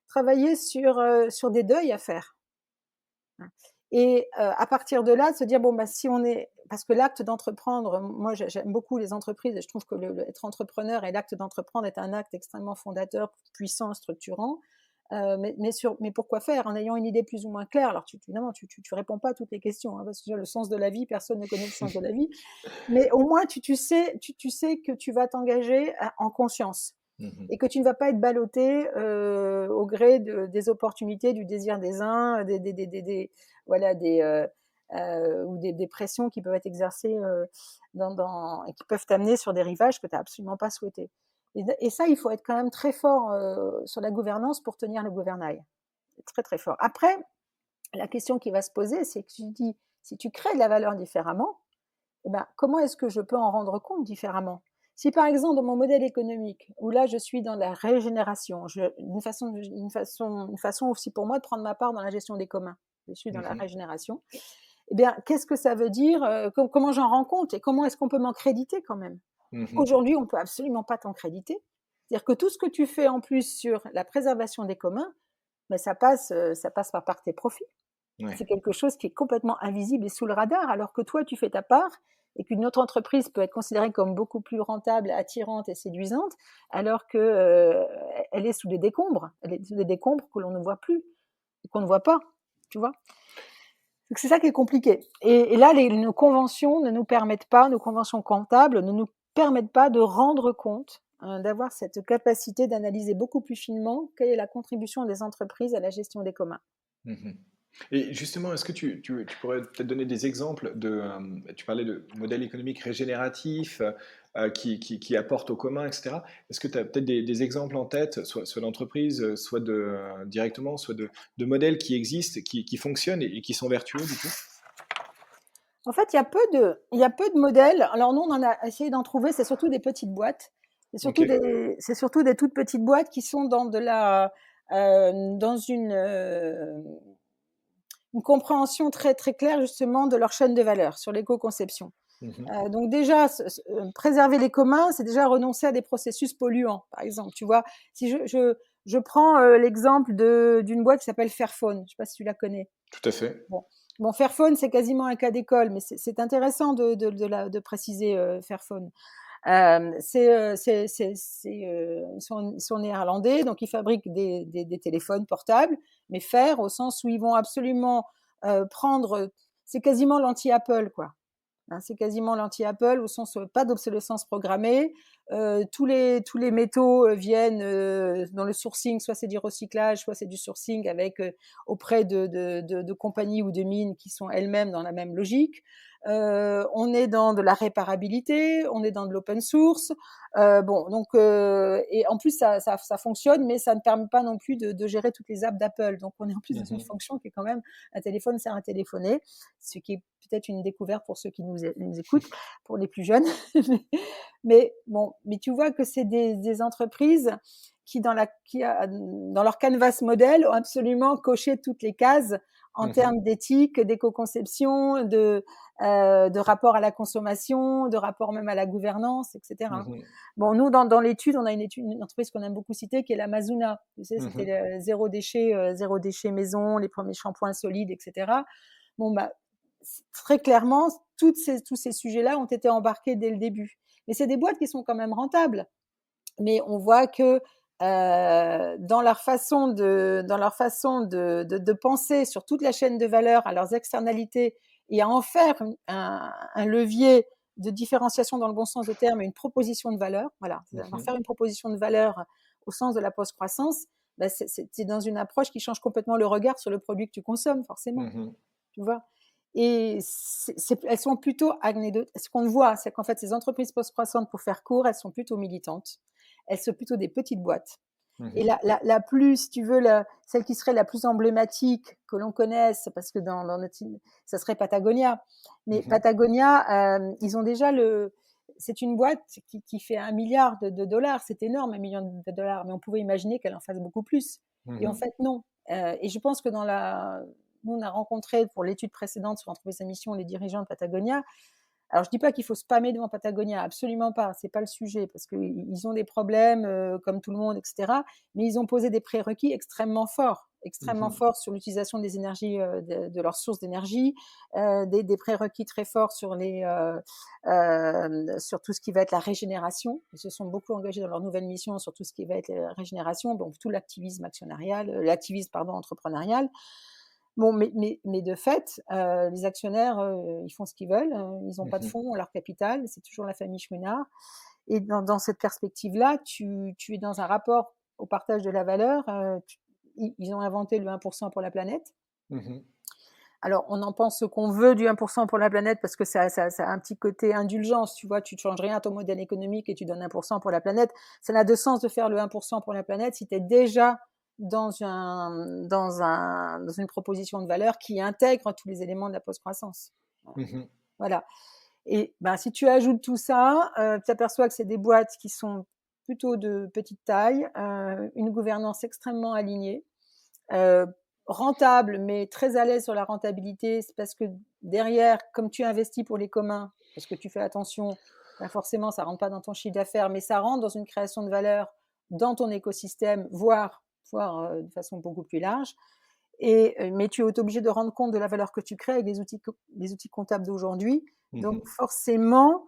travailler sur des deuils à faire. Et à partir de là, de se dire bon si on est, parce que l'acte d'entreprendre, moi j'aime beaucoup les entreprises et je trouve que être entrepreneur et l'acte d'entreprendre est un acte extrêmement fondateur, puissant, structurant. Mais pourquoi faire en ayant une idée plus ou moins claire? Alors évidemment, tu réponds pas à toutes les questions, hein, parce que le sens de la vie, personne ne connaît le sens de la vie. Mais au moins tu sais que tu vas t'engager en conscience. Mmh. Et que tu ne vas pas être ballotté au gré des opportunités, du désir des uns, voilà, ou des pressions qui peuvent être exercées et qui peuvent t'amener sur des rivages que tu n'as absolument pas souhaités. Et ça, il faut être quand même très fort sur la gouvernance pour tenir le gouvernail. Très, très fort. Après, la question qui va se poser, c'est que tu dis, si tu crées de la valeur différemment, eh ben, comment est-ce que je peux en rendre compte différemment? Si par exemple dans mon modèle économique, où là je suis dans la régénération, une façon aussi pour moi de prendre ma part dans la gestion des communs, je suis dans la Mmh. régénération, eh bien qu'est-ce que ça veut dire, comment j'en rends compte et comment est-ce qu'on peut m'en créditer quand même? Mmh. Aujourd'hui, on peut absolument pas t'en créditer. C'est-à-dire que tout ce que tu fais en plus sur la préservation des communs, ben, ça passe par tes profits. Ouais. C'est quelque chose qui est complètement invisible et sous le radar, alors que toi, tu fais ta part et qu'une autre entreprise peut être considérée comme beaucoup plus rentable, attirante et séduisante, alors que elle est sous des décombres. Elle est sous des décombres que l'on ne voit plus, qu'on ne voit pas, tu vois. Donc c'est ça qui est compliqué. Et là, nos conventions ne nous permettent pas, nos conventions comptables ne nous permettent pas de rendre compte, d'avoir cette capacité d'analyser beaucoup plus finement quelle est la contribution des entreprises à la gestion des communs. Mmh. Et justement, est-ce que tu pourrais peut-être donner des exemples tu parlais de modèles économiques régénératifs qui apportent au commun, etc. Est-ce que tu as peut-être des exemples en tête, soit d'entreprises, soit directement, soit de modèles qui existent, qui fonctionnent et qui sont vertueux du coup? En fait, il y a peu de modèles. Alors nous, on en a essayé d'en trouver. C'est surtout des petites boîtes. Ok. C'est surtout des toutes petites boîtes qui sont dans une compréhension très très claire justement de leur chaîne de valeur sur l'éco-conception. Mhm. Donc déjà, préserver les communs, c'est déjà renoncer à des processus polluants, par exemple. Tu vois, si je prends l'exemple d'une boîte qui s'appelle Fairphone, je ne sais pas si tu la connais. Tout à fait. Bon, Fairphone, c'est quasiment un cas d'école, mais c'est intéressant de préciser Fairphone. Ils sont néerlandais, donc ils fabriquent des téléphones portables, mais Fair au sens où ils vont absolument prendre, c'est quasiment l'anti-Apple, quoi. Hein, c'est quasiment l'anti-Apple au sens pas d'obsolescence programmée. Tous les métaux viennent dans le sourcing, soit c'est du recyclage, soit c'est du sourcing avec auprès de compagnies ou de mines qui sont elles-mêmes dans la même logique. On est dans de la réparabilité, on est dans de l'open source. Bon, donc et en plus ça fonctionne, mais ça ne permet pas non plus de gérer toutes les apps d'Apple. Donc on est en plus dans une Mhm. fonction qui est quand même un téléphone sert à téléphoner, ce qui est peut-être une découverte pour ceux qui nous écoutent, pour les plus jeunes. Mais bon, mais tu vois que c'est des entreprises qui dans leur canvas modèle ont absolument coché toutes les cases en Mhm. termes d'éthique, d'éco-conception, de rapport à la consommation, de rapport même à la gouvernance, etc. Mhm. Bon, nous, dans l'étude, on a une entreprise qu'on aime beaucoup citer qui est l'Amazona. Tu sais, c'était Mhm. le zéro déchet maison, les premiers shampoings solides, etc. Bon, bah, très clairement, tous ces sujets-là ont été embarqués dès le début. Mais c'est des boîtes qui sont quand même rentables. Mais on voit que dans leur façon de penser sur toute la chaîne de valeur, à leurs externalités, et à en faire un levier de différenciation dans le bon sens du terme, une proposition de valeur, voilà, en Mhm. faire une proposition de valeur au sens de la post-croissance, ben c'est dans une approche qui change complètement le regard sur le produit que tu consommes, forcément. Mhm. Tu vois. Et elles sont plutôt ce qu'on voit, c'est qu'en fait, ces entreprises post-croissantes, pour faire court, elles sont plutôt militantes. Elles sont plutôt des petites boîtes. Et Mhm. la plus, si tu veux, celle qui serait la plus emblématique que l'on connaisse, parce que dans notre, ça serait Patagonia. Mais Mhm. Patagonia, ils ont déjà c'est une boîte qui fait 1 milliard de dollars. C'est énorme, 1 million de dollars. Mais on pouvait imaginer qu'elle en fasse beaucoup plus. Et en Mhm. fait, non. Et je pense que nous, on a rencontré pour l'étude précédente sur l'entreprise à mission les dirigeants de Patagonia. Alors, je dis pas qu'il faut spammer devant Patagonia, absolument pas, c'est pas le sujet, parce qu'ils ont des problèmes comme tout le monde, etc. Mais ils ont posé des prérequis extrêmement Mhm. forts sur l'utilisation des énergies, de leurs sources d'énergie, des prérequis très forts sur tout ce qui va être la régénération. Ils se sont beaucoup engagés dans leur nouvelle mission sur tout ce qui va être la régénération, donc tout l'activisme actionnarial, entrepreneurial. Bon, mais de fait, les actionnaires, ils font ce qu'ils veulent, ils n'ont pas de Mhm. fonds, leur capital, c'est toujours la famille Chouinard. Et dans cette perspective-là, tu es dans un rapport au partage de la valeur. Ils ont inventé le 1% pour la planète. Mhm. Alors, on en pense ce qu'on veut du 1% pour la planète parce que ça a un petit côté indulgence. Tu vois, tu ne changes rien à ton modèle économique et tu donnes 1% pour la planète. Ça n'a de sens de faire le 1% pour la planète si tu es déjà dans une proposition de valeur qui intègre tous les éléments de la post-croissance. Mhm. Voilà. Et ben, si tu ajoutes tout ça, tu aperçois que c'est des boîtes qui sont plutôt de petite taille, une gouvernance extrêmement alignée, euh, rentable, mais très à l'aise sur la rentabilité. C'est parce que derrière, comme tu investis pour les communs, parce que tu fais attention, ben forcément, ça ne rentre pas dans ton chiffre d'affaires, mais ça rentre dans une création de valeur dans ton écosystème, voire de façon beaucoup plus large. Mais tu es obligé de rendre compte de la valeur que tu crées avec les outils comptables d'aujourd'hui. Donc Mhm. forcément,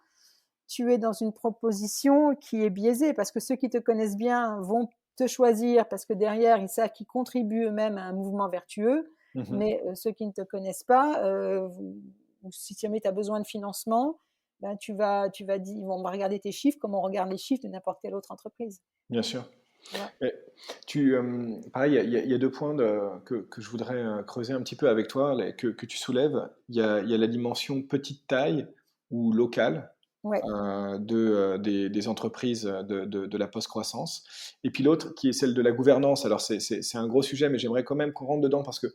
tu es dans une proposition qui est biaisée parce que ceux qui te connaissent bien vont te choisir parce que derrière, ils savent qu'ils contribuent eux-mêmes à un mouvement vertueux. Mhm. Mais ceux qui ne te connaissent pas, si jamais tu as besoin de financement, ben, ils vont regarder tes chiffres comme on regarde les chiffres de n'importe quelle autre entreprise. Bien sûr. Voilà. Mais pareil, il y a deux points que je voudrais creuser un petit peu avec toi, que tu soulèves. Il y a la dimension petite taille ou locale Ouais. des entreprises de la post-croissance. Et puis l'autre qui est celle de la gouvernance. Alors c'est un gros sujet, mais j'aimerais quand même qu'on rentre dedans parce que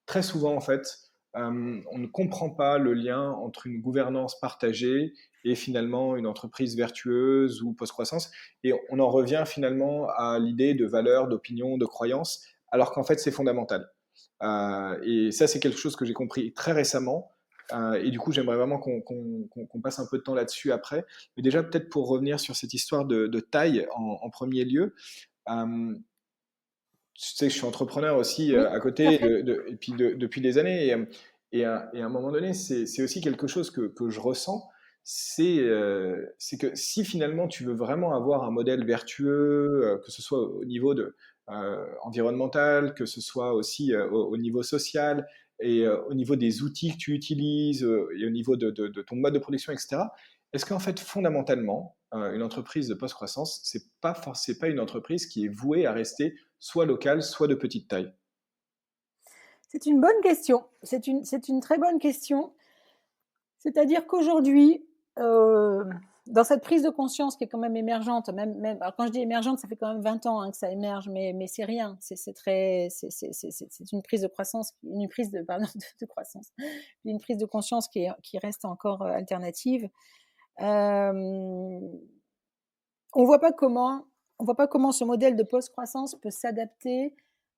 très souvent, en fait, on ne comprend pas le lien entre une gouvernance partagée et finalement une entreprise vertueuse ou post-croissance. Et on en revient finalement à l'idée de valeur, d'opinion, de croyance, alors qu'en fait c'est fondamental. Et ça, c'est quelque chose que j'ai compris très récemment. Et du coup, j'aimerais vraiment qu'on passe un peu de temps là-dessus après. Mais déjà, peut-être pour revenir sur cette histoire de taille en premier lieu. Euh, Tu sais, je suis entrepreneur aussi Oui, à tout à côté, fait. et puis depuis des années. Et à un moment donné, c'est aussi quelque chose que je ressens. C'est que si finalement tu veux vraiment avoir un modèle vertueux, que ce soit au niveau environnemental, que ce soit aussi au niveau social, et au niveau des outils que tu utilises, et au niveau de ton mode de production, etc., est-ce qu'en fait, fondamentalement, une entreprise de post-croissance, c'est pas une entreprise qui est vouée à rester soit locale, soit de petite taille? C'est une bonne question. C'est une très bonne question. C'est-à-dire qu'aujourd'hui, dans cette prise de conscience qui est quand même émergente, même alors quand je dis émergente, ça fait quand même 20 ans, hein, que ça émerge, mais c'est rien. C'est une prise de croissance, une prise de pardon, de croissance, une prise de conscience qui reste encore, alternative. Hem, on voit pas comment on voit pas comment ce modèle de post-croissance peut s'adapter,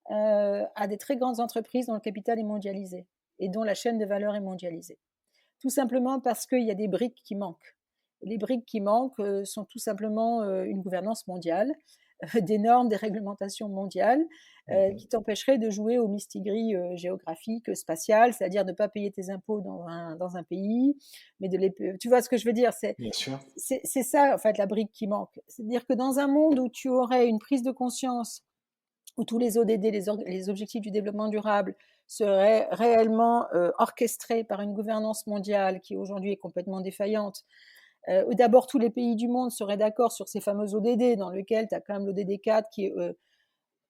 à des très grandes entreprises dont le capital est mondialisé et dont la chaîne de valeur est mondialisée. Tout simplement parce qu'il y a des briques qui manquent. Les briques qui manquent sont tout simplement une gouvernance mondiale, des normes, des réglementations mondiales Mhm. qui t'empêcheraient de jouer au mistigris géographique, spatial, c'est-à-dire de ne pas payer tes impôts dans un pays, mais de les... Tu vois ce que je veux dire, Bien sûr. c'est ça en fait la brique qui manque. C'est-à-dire que dans un monde où tu aurais une prise de conscience où tous les ODD, les objectifs du développement durable, seraient réellement orchestrés par une gouvernance mondiale qui aujourd'hui est complètement défaillante, où d'abord tous les pays du monde seraient d'accord sur ces fameux ODD, dans lequel tu as quand même l'ODD 4 qui est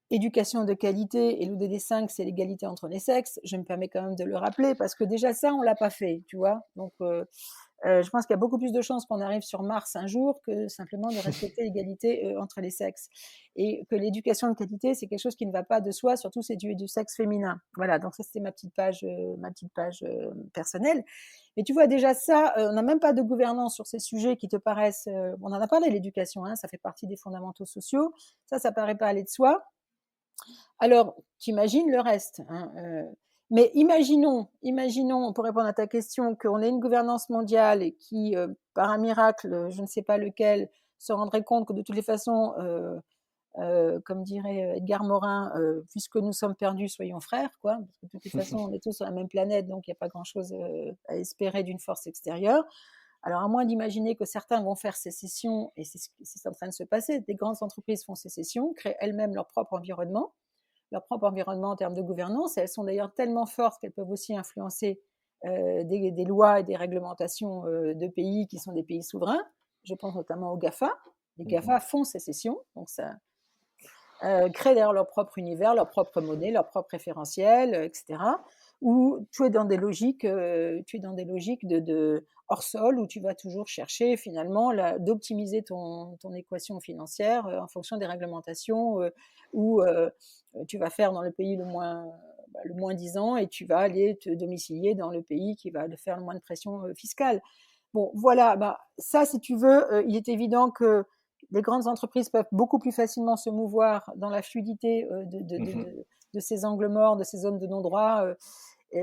éducation de qualité et l'ODD 5 c'est l'égalité entre les sexes. Je me permets quand même de le rappeler parce que déjà ça on l'a pas fait, tu vois. Donc je pense qu'il y a beaucoup plus de chances qu'on arrive sur Mars un jour que simplement de respecter l'égalité entre les sexes. Et que l'éducation de qualité, c'est quelque chose qui ne va pas de soi, surtout c'est du sexe féminin. Voilà, donc ça c'était ma petite page personnelle. Mais tu vois déjà ça, on n'a même pas de gouvernance sur ces sujets qui te paraissent. On en a parlé l'éducation, hein, ça fait partie des fondamentaux sociaux. Ça paraît pas aller de soi. Alors, tu imagines le reste, hein, mais imaginons, pour répondre à ta question, qu'on ait une gouvernance mondiale et qui, par un miracle, je ne sais pas lequel, se rendrait compte que de toutes les façons, comme dirait Edgar Morin, puisque nous sommes perdus, soyons frères, quoi. Parce que de toutes les façons, on est tous sur la même planète, donc il n'y a pas grand-chose à espérer d'une force extérieure. Alors, à moins d'imaginer que certains vont faire sécession, et c'est en train de se passer, des grandes entreprises font sécession, créent elles-mêmes leur propre environnement en termes de gouvernance. Et elles sont d'ailleurs tellement fortes qu'elles peuvent aussi influencer des lois et des réglementations de pays qui sont des pays souverains. Je pense notamment aux GAFA. Les Mhm. GAFA font sécession, donc ça créent d'ailleurs leur propre univers, leur propre monnaie, leur propre référentiel, etc. Où tu es dans des logiques, de hors sol, où tu vas toujours chercher finalement d'optimiser ton équation financière en fonction des réglementations où tu vas faire dans le pays le moins disant et tu vas aller te domicilier dans le pays qui va faire le moins de pression fiscale. Bon, voilà, bah, ça, si tu veux, il est évident que les grandes entreprises peuvent beaucoup plus facilement se mouvoir dans la fluidité Mhm. de ces angles morts, de ces zones de non-droit.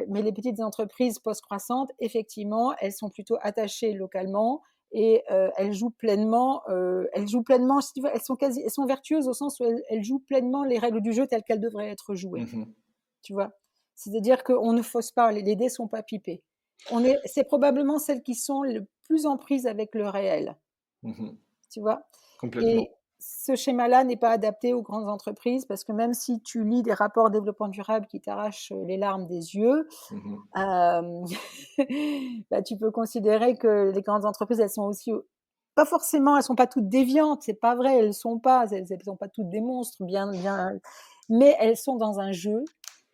Mais les petites entreprises post-croissantes, effectivement, elles sont plutôt attachées localement et elles jouent pleinement, si tu veux, elles sont vertueuses au sens où elles jouent pleinement les règles du jeu telles qu'elles devraient être jouées. Mhm. Tu vois, c'est-à-dire qu'on ne fausse pas, les dés sont pas pipés. C'est probablement celles qui sont le plus en prise avec le réel, Mhm. tu vois. Complètement. Et ce schéma-là n'est pas adapté aux grandes entreprises parce que même si tu lis des rapports développement durable qui t'arrachent les larmes des yeux, Mhm. euh, bah, tu peux considérer que les grandes entreprises, elles sont aussi pas forcément, elles sont pas toutes déviantes, c'est pas vrai, elles sont pas toutes des monstres, mais elles sont dans un jeu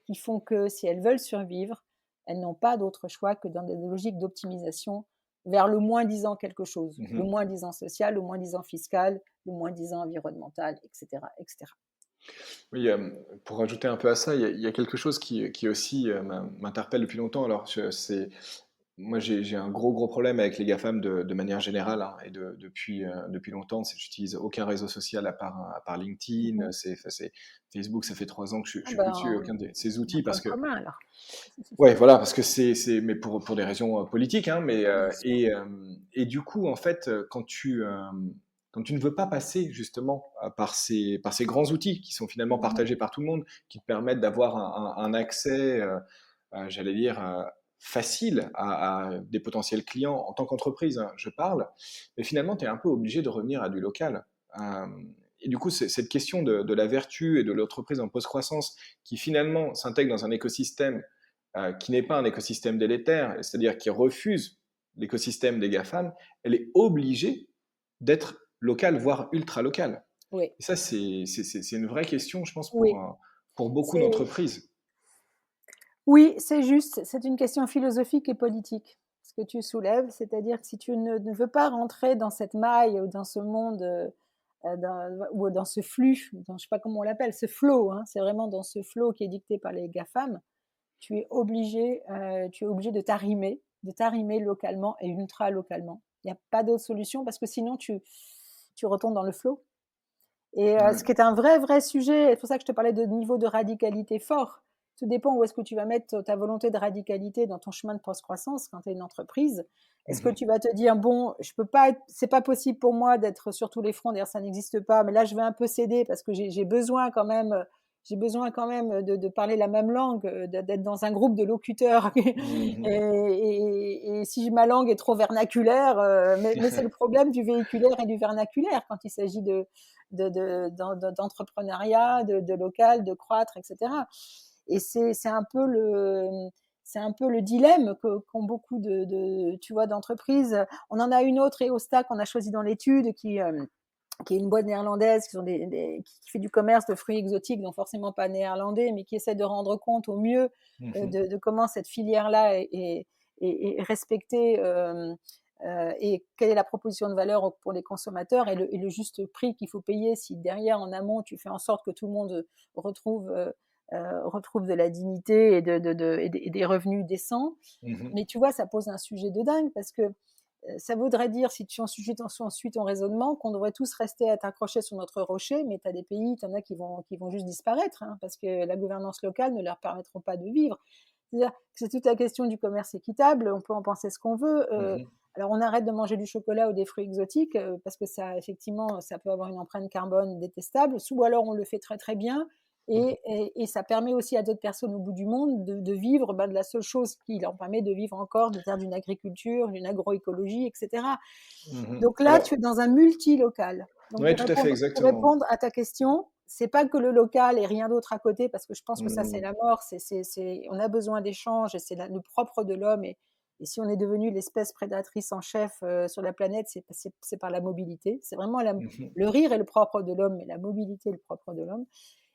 qui font que si elles veulent survivre, elles n'ont pas d'autre choix que dans des logiques d'optimisation vers le moins-disant quelque chose, le Mhm. moins-disant social, le moins-disant fiscal, le moins-disant environnemental, etc., etc. Oui, pour rajouter un peu à ça, il y a quelque chose qui aussi, m'interpelle depuis longtemps. Alors moi, j'ai un gros problème avec les GAFAM de manière générale, hein, et depuis longtemps. J'utilise aucun réseau social à part LinkedIn. Mhm. C'est Facebook, ça fait 3 ans que je Ah suis plus dessus, ben, aucun de ces on a un outils, point parce que commun alors. ouais, voilà, parce que mais pour des raisons politiques, hein, Bien sûr. et du coup, en fait, quand tu ne veux pas passer justement par ces grands outils qui sont finalement Mhm. partagés par tout le monde, qui te permettent d'avoir un accès, j'allais dire, facile à des potentiels clients en tant qu'entreprise, hein, je parle, mais finalement, tu es un peu obligé de revenir à du local. Euh, et du coup, cette question de la vertu et de l'entreprise en post-croissance qui finalement s'intègre dans un écosystème qui n'est pas un écosystème délétère, c'est-à-dire qui refuse l'écosystème des GAFAM, elle est obligée d'être locale, voire ultra locale. Oui, Et ça, c'est une vraie question, je pense, oui. pour beaucoup C'est d'entreprises. Oui, c'est juste, c'est une question philosophique et politique, ce que tu soulèves, c'est-à-dire que si tu ne veux pas rentrer dans cette maille ou dans ce monde, ou dans ce flux, je ne sais pas comment on l'appelle, ce flow, hein, c'est vraiment dans ce flow qui est dicté par les GAFAM, tu es obligé de t'arrimer localement et ultra localement. Il n'y a pas d'autre solution parce que sinon tu retombes dans le flow. Et ce qui Ouais. est un vrai sujet, c'est pour ça que je te parlais de niveau de radicalité fort. Tout dépend où est-ce que tu vas mettre ta volonté de radicalité dans ton chemin de post-croissance quand tu es une entreprise. Est-ce que Mhm. tu vas te dire, bon, je peux pas c'est pas possible pour moi d'être sur tous les fronts, d'ailleurs ça n'existe pas, mais là je vais un peu céder parce que j'ai besoin quand même de parler la même langue, d'être dans un groupe de locuteurs. Mhm. Et si ma langue est trop vernaculaire, mais c'est le problème du véhiculaire et du vernaculaire quand il s'agit d'entrepreneuriat, de local, de croître, etc. Et c'est un peu le dilemme qu'ont beaucoup tu vois, d'entreprises. On en a une autre, EOSTA, qu'on a choisi dans l'étude, qui est une boîte néerlandaise qui fait du commerce de fruits exotiques, donc forcément pas néerlandais, mais qui essaie de rendre compte au mieux Mhm. de comment cette filière-là est respectée, et quelle est la proposition de valeur pour les consommateurs et le juste prix qu'il faut payer si derrière, en amont, tu fais en sorte que tout le monde retrouve de la dignité et des revenus décents. Mhm. Mais tu vois, ça pose un sujet de dingue parce que ça voudrait dire, si tu ensuite ton raisonnement, qu'on devrait tous rester à être accrochés sur notre rocher, mais tu as des pays, tu en as qui vont juste disparaître, hein, parce que la gouvernance locale ne leur permettra pas de vivre. C'est-à-dire que c'est toute la question du commerce équitable, on peut en penser ce qu'on veut. Mhm. Alors on arrête de manger du chocolat ou des fruits exotiques, parce que ça, effectivement, ça peut avoir une empreinte carbone détestable, ou alors on le fait très bien, Mhm. et ça permet aussi à d'autres personnes au bout du monde de vivre de la seule chose qui leur permet de vivre encore, de faire d'une agriculture, d'une agroécologie, etc. Mhm. Donc là, tu es Alors, dans un multilocal. Donc oui, tout à fait, pour exactement. répondre à ta question, c'est pas que le local et rien d'autre à côté, parce que je pense que ça, c'est Mhm. la mort. On a besoin d'échanges et c'est le propre de l'homme. Et si on est devenu l'espèce prédatrice en chef sur la planète, c'est par la mobilité. C'est vraiment Mhm. le rire est le propre de l'homme, mais la mobilité est le propre de l'homme.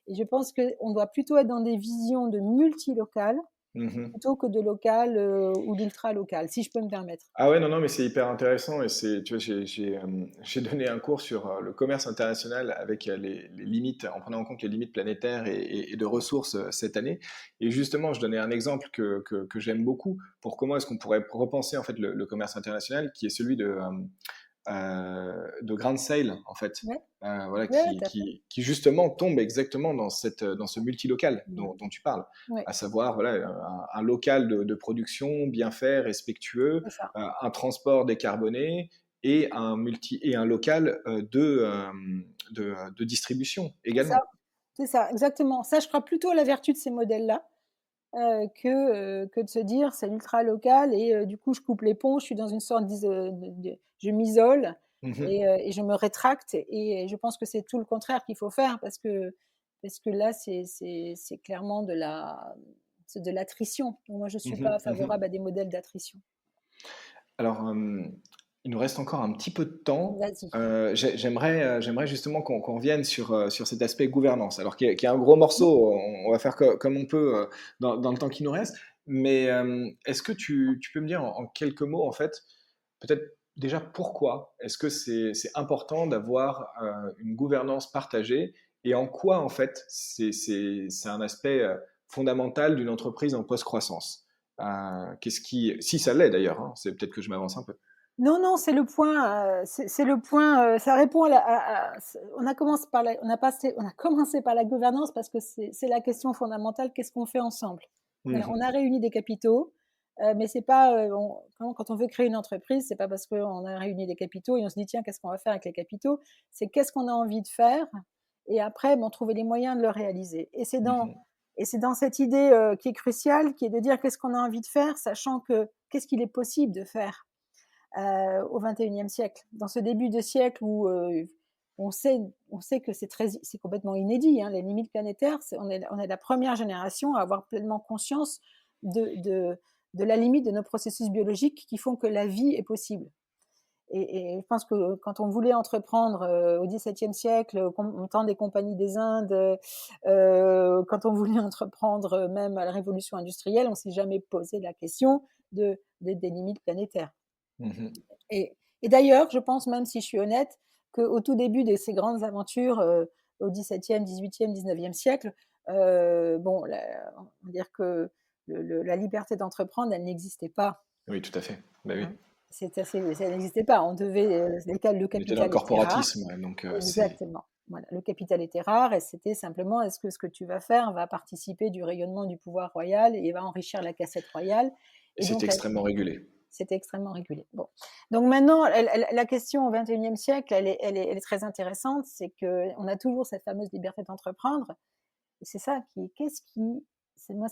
Et je pense qu'on doit plutôt être dans des visions de multilocal Mhm. plutôt que de local ou d'ultra local, si je peux me permettre. Ah ouais, non, non, mais c'est hyper intéressant et tu vois, j'ai donné un cours sur le commerce international avec les limites, en prenant en compte les limites planétaires et de ressources cette année. Et justement, je donnais un exemple que j'aime beaucoup pour comment est-ce qu'on pourrait repenser en fait le commerce international, qui est celui de Grand Sale, en fait. Ouais, Voilà, ouais, tout à fait. qui justement tombe exactement dans ce multilocal Ouais, dont tu parles, ouais, à savoir voilà, un local de production bien fait, respectueux, c'est ça. un transport décarboné et et un local de distribution C'est ça, également. c'est ça, exactement. Ça, je crois plutôt à la vertu de ces modèles-là, que de se dire: «C'est ultra local et du coup, je coupe les ponts, je suis dans une sorte je m'isole Mhm. et je me rétracte» et je pense que c'est tout le contraire qu'il faut faire parce que là, c'est clairement c'est de l'attrition. Donc moi, je suis Mhm. pas Mhm. favorable à des modèles d'attrition. Alors, il nous reste encore un petit peu de temps. Vas-y. J'aimerais justement qu'on revienne sur cet aspect gouvernance. Alors, qui est un gros morceau, on va faire comme on peut dans le temps qui nous reste. Mais est-ce que tu peux me dire en quelques mots, en fait, peut-être déjà pourquoi est-ce que c'est important d'avoir une gouvernance partagée et en quoi, en fait, c'est un aspect fondamental d'une entreprise en post-croissance. Si ça l'est d'ailleurs, hein, c'est peut-être que je m'avance un peu. Non, non, c'est le point, c'est le point, ça répond on a commencé par on a commencé par la gouvernance parce que c'est la question fondamentale, qu'est-ce qu'on fait ensemble? Voilà, on Mhm. a réuni des capitaux, mais c'est pas, quand on veut créer une entreprise, c'est pas parce qu'on a réuni des capitaux et on se dit: «Tiens, qu'est-ce qu'on va faire avec les capitaux?» C'est qu'est-ce qu'on a envie de faire et après, bon, trouver les moyens de le réaliser Mhm. et c'est dans cette idée, qui est cruciale, qui est de dire: «Qu'est-ce qu'on a envie de faire?» sachant que qu'est-ce qu'il est possible de faire? Au XXIe siècle. Dans ce début de siècle où on sait, on sait que c'est complètement inédit, hein, les limites planétaires, on est la première génération à avoir pleinement conscience de, de, de la limite de nos processus biologiques qui font que la vie est possible. Et je pense que quand on voulait entreprendre au XVIIe siècle, au temps des compagnies des Indes, quand on voulait entreprendre même à la révolution industrielle, on ne s'est jamais posé la question des limites planétaires. Mhm. Et d'ailleurs, je pense, même si je suis honnête, qu'au tout début de ces grandes aventures, au XVIIe, XVIIIe, XIXe siècle, bon, on va dire que la liberté d'entreprendre, elle n'existait pas. Oui, tout à fait. Bah oui. Hein. Ça n'existait pas. On devait, le On était dans le capital était rare. corporatisme, donc c'est. Exactement. Voilà, le capital était rare et c'était simplement est-ce que ce que tu vas faire va participer du rayonnement du pouvoir royal et va enrichir la cassette royale. Et Et c'est donc, extrêmement régulé. c'était extrêmement régulé. Bon. Donc maintenant, la question au XXIe siècle, elle est très intéressante, c'est qu'on a toujours cette fameuse liberté d'entreprendre. Et c'est ça qu'est-ce qui, c'est moi,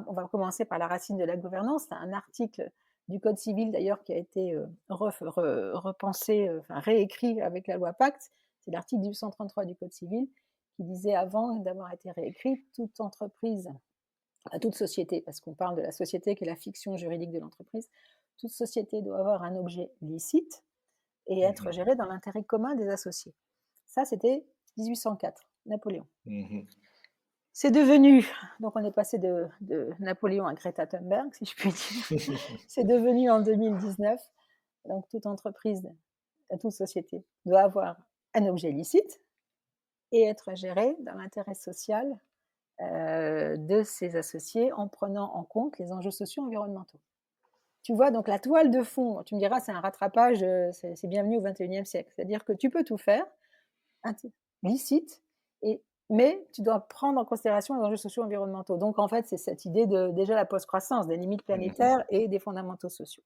on va commencer par la racine de la gouvernance. C'est un article du Code civil d'ailleurs qui a été repensé, enfin réécrit avec la loi Pacte. C'est l'article 1833 du Code civil qui disait avant d'avoir été réécrit, toute entreprise, à toute société, parce qu'on parle de la société qui est la fiction juridique de l'entreprise, toute société doit avoir un objet licite et être Mhm. gérée dans l'intérêt commun des associés. Ça, c'était 1804, Napoléon. Mhm. C'est devenu, donc on est passé de Napoléon à Greta Thunberg, si je puis dire, c'est devenu en 2019, donc toute entreprise, toute société doit avoir un objet licite et être gérée dans l'intérêt social de ses associés en prenant en compte les enjeux sociaux et environnementaux. Tu vois, donc la toile de fond, tu me diras, c'est un rattrapage, c'est bienvenu au XXIe siècle. C'est-à-dire que tu peux tout faire, licite, mais tu dois prendre en considération les enjeux sociaux et environnementaux. Donc en fait, c'est cette idée de déjà la post-croissance, des limites Mhm. planétaires et des fondamentaux sociaux.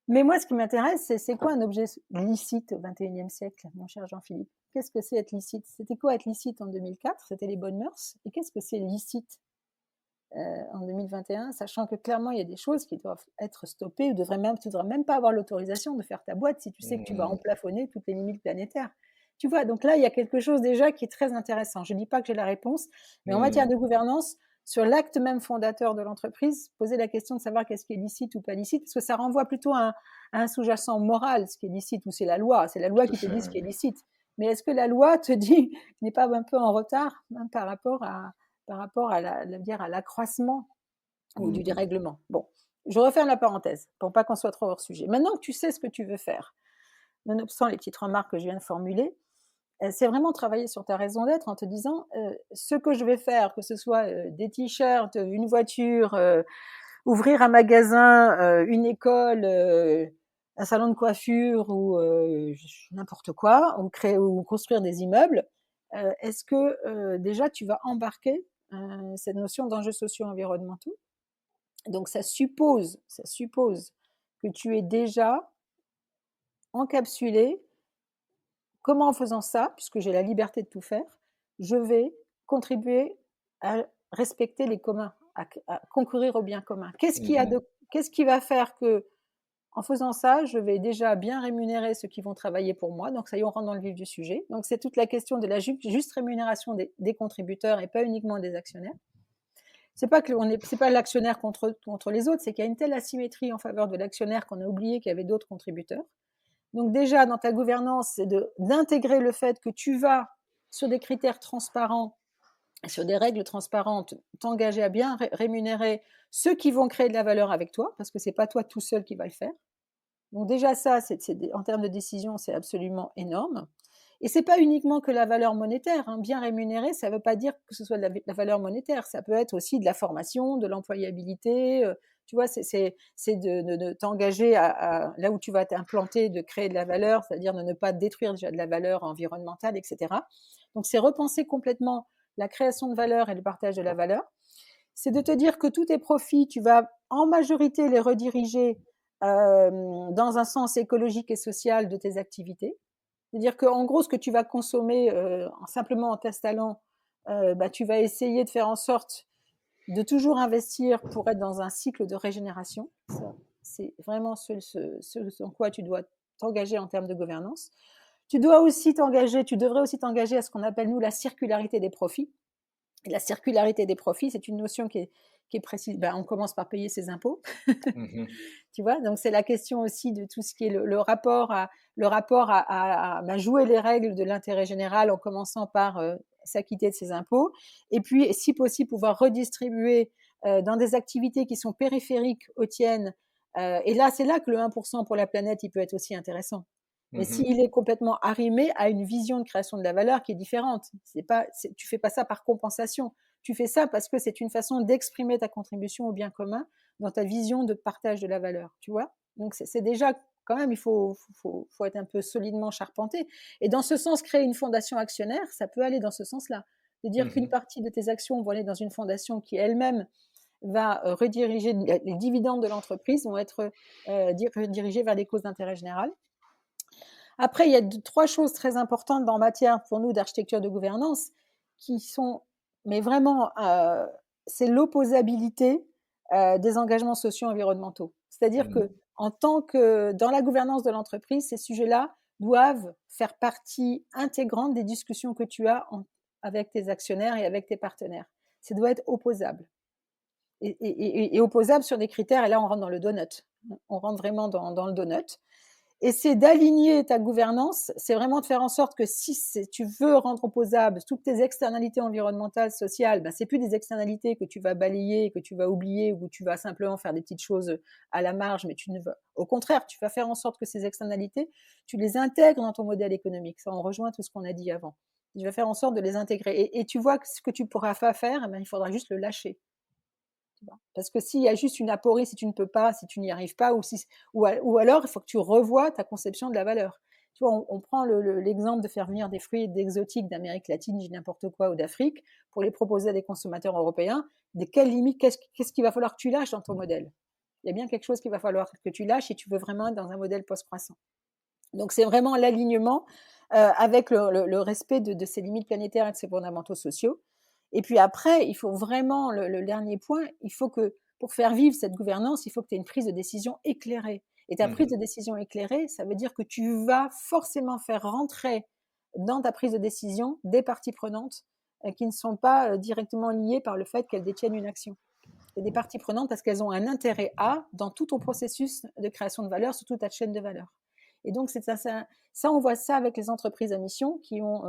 Mais moi, ce qui m'intéresse, c'est quoi un objet licite au XXIe siècle, mon cher Jean-Philippe? Qu'est-ce que c'est être licite? C'était quoi être licite en 2004? C'était les bonnes mœurs. Et qu'est-ce que c'est licite en 2021, sachant que clairement, il y a des choses qui doivent être stoppées. Tu ne devrais même pas avoir l'autorisation de faire ta boîte si tu sais que tu vas Mhm. emplafonner toutes les limites planétaires. Tu vois, donc là, il y a quelque chose déjà qui est très intéressant. Je ne dis pas que j'ai la réponse, mais en matière Mhm. de gouvernance, sur l'acte même fondateur de l'entreprise, poser la question de savoir qu'est-ce qui est licite ou pas licite, parce que ça renvoie plutôt à un sous-jacent moral, ce qui est licite, ou c'est la loi. C'est la loi Tout à qui te fait. dit ce qui est licite. Mais est-ce que la loi te dit, n'est pas un peu en retard hein, par rapport à l'accroissement ou du Mhm. dérèglement. Bon, je referme la parenthèse pour pas qu'on soit trop hors sujet. Maintenant que tu sais ce que tu veux faire, nonobstant les petites remarques que je viens de formuler, c'est vraiment travailler sur ta raison d'être en te disant ce que je vais faire, que ce soit des t-shirts, une voiture, ouvrir un magasin, une école, un salon de coiffure ou n'importe quoi, ou créer ou construire des immeubles. Est-ce que déjà tu vas embarquer cette notion d'enjeux sociaux environnementaux? Donc ça suppose que tu es déjà encapsulé. Comment en faisant ça, puisque j'ai la liberté de tout faire, je vais contribuer à respecter les communs, à concourir au bien commun. Mhm. Qu'est-ce qui va faire que, en faisant ça, je vais déjà bien rémunérer ceux qui vont travailler pour moi. Donc ça y est, on rentre dans le vif du sujet. Donc c'est toute la question de la juste rémunération des contributeurs et pas uniquement des actionnaires. C'est pas l'actionnaire contre les autres, c'est qu'il y a une telle asymétrie en faveur de l'actionnaire qu'on a oublié qu'il y avait d'autres contributeurs. Donc déjà, dans ta gouvernance, c'est d'intégrer le fait que tu vas, sur des critères transparents, sur des règles transparentes, t'engager à bien rémunérer ceux qui vont créer de la valeur avec toi, parce que c'est pas toi tout seul qui va le faire. Donc déjà ça, en termes de décision, c'est absolument énorme. Et c'est pas uniquement que la valeur monétaire, hein. Bien rémunéré, ça veut pas dire que ce soit de la valeur monétaire. Ça peut être aussi de la formation, de l'employabilité. Tu vois, c'est de t'engager là où tu vas t'implanter, de créer de la valeur, c'est-à-dire de ne pas détruire déjà de la valeur environnementale, etc. Donc, c'est repenser complètement la création de valeur et le partage de la valeur. C'est de te dire que tous tes profits, tu vas en majorité les rediriger dans un sens écologique et social de tes activités. C'est-à-dire qu'en gros, ce que tu vas consommer simplement en t'installant, tu vas essayer de faire en sorte de toujours investir pour être dans un cycle de régénération. Ça, c'est vraiment ce en quoi tu dois t'engager en termes de gouvernance. Tu devrais aussi t'engager à ce qu'on appelle, nous, la circularité des profits. Et la circularité des profits, c'est une notion qui est précise. On commence par payer ses impôts. Mhm. Tu vois, donc c'est la question aussi de tout ce qui est le rapport à jouer les règles de l'intérêt général en commençant par s'acquitter de ses impôts, et puis si possible pouvoir redistribuer dans des activités qui sont périphériques aux tiennes. Et là, c'est là que le 1% pour la planète, il peut être aussi intéressant. Mais Mhm. s'il est complètement arrimé à une vision de création de la valeur qui est différente, tu fais pas ça par compensation. Tu fais ça parce que c'est une façon d'exprimer ta contribution au bien commun dans ta vision de partage de la valeur, tu vois. Donc c'est déjà quand même, il faut être un peu solidement charpenté. Et dans ce sens, créer une fondation actionnaire, ça peut aller dans ce sens-là. De dire qu'une Mhm. partie de tes actions vont aller dans une fondation qui elle-même va rediriger les dividendes de l'entreprise, vont être redirigés vers des causes d'intérêt général. Après, il y a trois choses très importantes en matière, pour nous, d'architecture de gouvernance, qui sont, mais vraiment, c'est l'opposabilité des engagements sociaux et environnementaux. C'est-à-dire que, en tant que dans la gouvernance de l'entreprise, ces sujets-là doivent faire partie intégrante des discussions que tu as avec tes actionnaires et avec tes partenaires. Ça doit être opposable. Et opposable sur des critères, et là on rentre dans le donut. On rentre vraiment dans le donut. Et c'est d'aligner ta gouvernance, c'est vraiment de faire en sorte que si tu veux rendre opposable toutes tes externalités environnementales, sociales, c'est plus des externalités que tu vas balayer, que tu vas oublier, ou tu vas simplement faire des petites choses à la marge, mais tu ne vas, au contraire, tu vas faire en sorte que ces externalités, tu les intègres dans ton modèle économique. Ça, on rejoint tout ce qu'on a dit avant. Tu vas faire en sorte de les intégrer. Et tu vois que ce que tu pourras pas faire, il faudra juste le lâcher. Parce que s'il y a juste une aporie, si tu ne peux pas, si tu n'y arrives pas, ou alors il faut que tu revoies ta conception de la valeur. Tu vois, on prend l'exemple de faire venir des fruits exotiques d'Amérique latine, n'importe quoi, ou d'Afrique, pour les proposer à des consommateurs européens. De quelle limite, qu'est-ce qu'il va falloir que tu lâches dans ton modèle? Il y a bien quelque chose qu'il va falloir que tu lâches si tu veux vraiment être dans un modèle post-croissant. Donc c'est vraiment l'alignement avec le respect de ces limites planétaires et de ces fondamentaux sociaux. Et puis après, il faut vraiment, le dernier point, il faut que, pour faire vivre cette gouvernance, il faut que tu aies une prise de décision éclairée. Et ta prise de décision éclairée, ça veut dire que tu vas forcément faire rentrer dans ta prise de décision des parties prenantes qui ne sont pas directement liées par le fait qu'elles détiennent une action. C'est des parties prenantes parce qu'elles ont un intérêt dans tout ton processus de création de valeur, sur toute ta chaîne de valeur. Et donc, c'est ça, on voit ça avec les entreprises à mission qui ont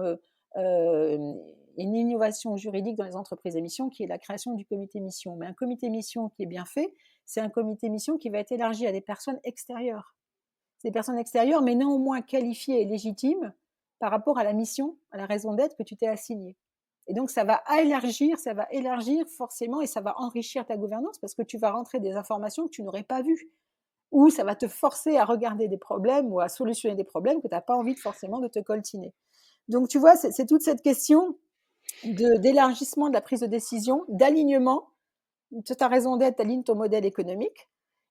une innovation juridique dans les entreprises à mission qui est la création du comité mission. Mais un comité mission qui est bien fait, c'est un comité mission qui va être élargi à des personnes extérieures. C'est des personnes extérieures, mais néanmoins qualifiées et légitimes par rapport à la mission, à la raison d'être que tu t'es assignée. Et donc, ça va élargir forcément, et ça va enrichir ta gouvernance parce que tu vas rentrer des informations que tu n'aurais pas vues. Ou ça va te forcer à regarder des problèmes ou à solutionner des problèmes que tu n'as pas envie forcément de te coltiner. Donc, tu vois, c'est toute cette question d'élargissement de la prise de décision, d'alignement. Tu as raison d'être, tu alignes ton modèle économique.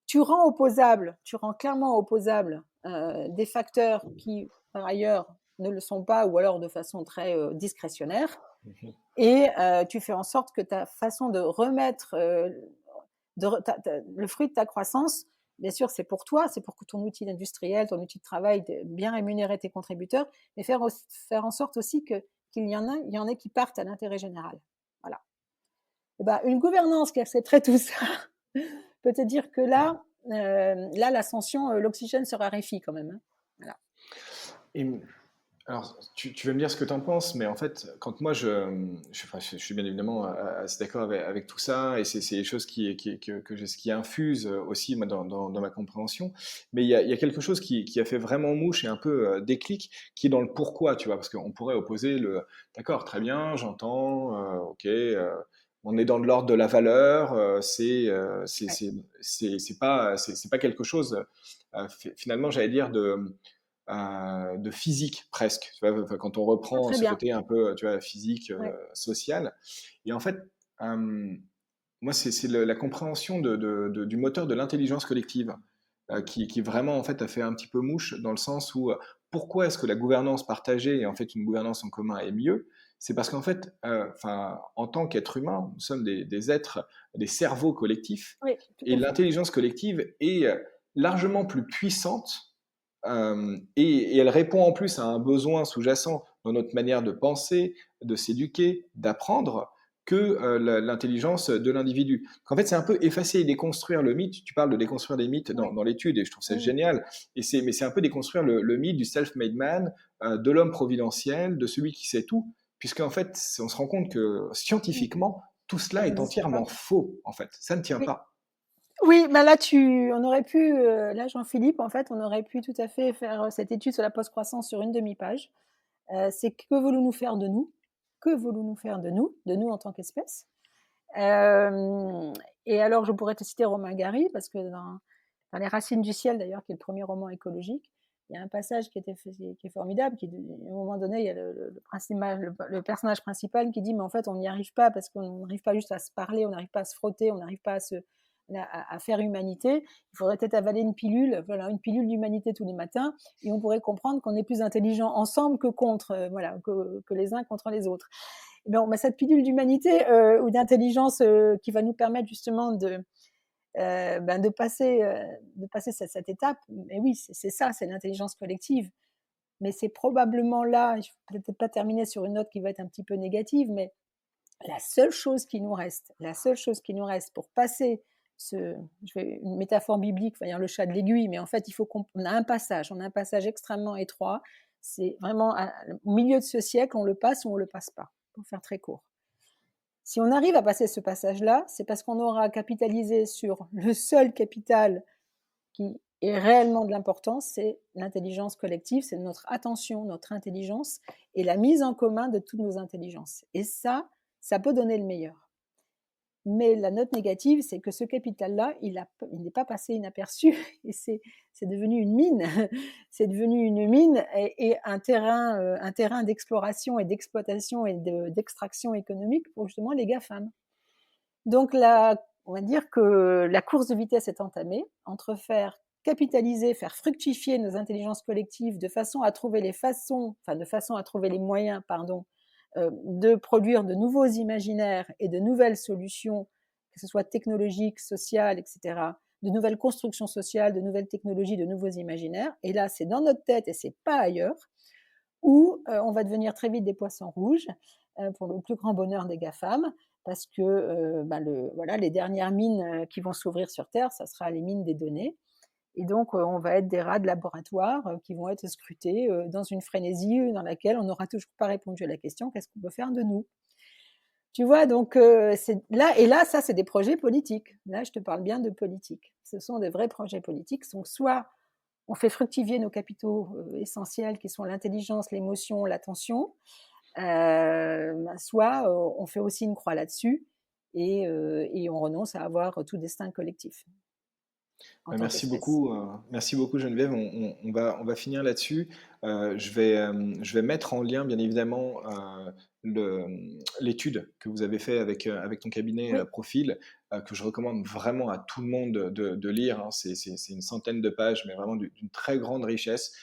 Tu rends clairement opposable des facteurs qui, par ailleurs, ne le sont pas, ou alors de façon très discrétionnaire. Et tu fais en sorte que ta façon de remettre le fruit de ta croissance, bien sûr, c'est pour toi, c'est pour que ton outil industriel, ton outil de travail, bien rémunérer tes contributeurs, mais faire en sorte aussi qu'il y en ait qui partent à l'intérêt général. Voilà. Et une gouvernance qui accepterait tout ça peut te dire que là, l'ascension, l'oxygène se raréfie quand même. Hein. Voilà. Et Alors, tu vas me dire ce que tu en penses, mais en fait, quand moi enfin, je suis bien évidemment assez d'accord avec tout ça, et c'est des choses qui infusent aussi moi, dans ma compréhension. Mais il y a quelque chose qui a fait vraiment mouche et un peu déclic, qui est dans le pourquoi, tu vois, parce qu'on pourrait opposer d'accord, très bien, j'entends, ok, on est dans de l'ordre de la valeur, Ouais, c'est pas quelque chose, finalement, j'allais dire de physique presque, tu vois, enfin, quand on ah, reprend très ce bien. côté un peu, tu vois, physique, Ouais. social. Et en fait, euh, moi, c'est la compréhension du moteur de l'intelligence collective qui vraiment en fait a fait un petit peu mouche dans le sens où pourquoi est-ce que la gouvernance partagée et en fait une gouvernance en commun est mieux? C'est parce qu'en fait, enfin, en tant qu'être humain, nous sommes des êtres, des cerveaux collectifs, Oui, tout et à fait. l'intelligence collective est largement plus puissante et elle répond en plus à un besoin sous-jacent dans notre manière de penser, de s'éduquer, d'apprendre, que l'intelligence de l'individu. En fait, c'est un peu effacer et déconstruire le mythe. Tu parles de déconstruire des mythes Ouais. dans l'étude, et je trouve ça Oui, génial. Mais c'est un peu déconstruire le mythe du self-made man, de l'homme providentiel, de celui qui sait tout, puisqu'en fait, on se rend compte que oui. scientifiquement, tout Ça cela est n'existe pas. entièrement faux, en fait. Ça ne tient Oui. pas. Oui, bah là, on aurait pu, là, Jean-Philippe, en fait, on aurait pu tout à fait faire cette étude sur la post-croissance sur une demi-page. C'est que voulons-nous faire de nous? Que voulons-nous faire de nous en tant qu'espèce? Euh, et alors, je pourrais te citer Romain Gary, parce que dans Les Racines du ciel, d'ailleurs, qui est le premier roman écologique, il y a un passage qui est formidable, à un moment donné, il y a le personnage principal qui dit, mais en fait, on n'y arrive pas parce qu'on n'arrive pas juste à se parler, on n'arrive pas à se frotter, on n'arrive pas à faire humanité. Il faudrait peut-être avaler une pilule, voilà, une pilule d'humanité tous les matins, et on pourrait comprendre qu'on est plus intelligent ensemble que contre, voilà, que les uns contre les autres. Bon, bah, cette pilule d'humanité ou d'intelligence qui va nous permettre justement de passer cette étape. Mais oui, c'est ça, c'est l'intelligence collective. Mais c'est probablement là, je ne vais peut-être pas terminer sur une note qui va être un petit peu négative, mais la seule chose qui nous reste pour passer je fais une métaphore biblique, enfin, dire le chat de l'aiguille, mais en fait, il faut qu'on on a un passage extrêmement étroit. C'est vraiment au milieu de ce siècle, on le passe ou on le passe pas, pour faire très court. Si on arrive à passer ce passage-là, c'est parce qu'on aura capitalisé sur le seul capital qui est réellement de l'importance, c'est l'intelligence collective, c'est notre attention, notre intelligence et la mise en commun de toutes nos intelligences. Et ça peut donner le meilleur. Mais la note négative, c'est que ce capital-là, il n'est pas passé inaperçu et c'est devenu une mine. C'est devenu une mine et un terrain d'exploration et d'exploitation et d'extraction économique pour justement les GAFAM. Donc on va dire que la course de vitesse est entamée entre faire capitaliser, faire fructifier nos intelligences collectives de façon à trouver les moyens, pardon, de produire de nouveaux imaginaires et de nouvelles solutions, que ce soit technologiques, sociales, etc., de nouvelles constructions sociales, de nouvelles technologies, de nouveaux imaginaires. Et là, c'est dans notre tête et c'est pas ailleurs, où on va devenir très vite des poissons rouges, pour le plus grand bonheur des GAFAM, parce que voilà, les dernières mines qui vont s'ouvrir sur Terre, ça sera les mines des données. Et donc, on va être des rats de laboratoire qui vont être scrutés dans une frénésie dans laquelle on n'aura toujours pas répondu à la question qu'est-ce qu'on peut faire de nous. Tu vois, donc c'est là, et là, ça, c'est des projets politiques. Là, je te parle bien de politique. Ce sont des vrais projets politiques. Donc, soit on fait fructifier nos capitaux essentiels qui sont l'intelligence, l'émotion, l'attention, soit on fait aussi une croix là-dessus et on renonce à avoir tout destin collectif en tant qu'espèce. Merci beaucoup Geneviève. On va finir là-dessus. Je vais mettre en lien, bien évidemment, l'étude que vous avez fait avec ton cabinet Oui, Profil, que je recommande vraiment à tout le monde de lire, hein. C'est une centaine de pages, mais vraiment d'une très grande richesse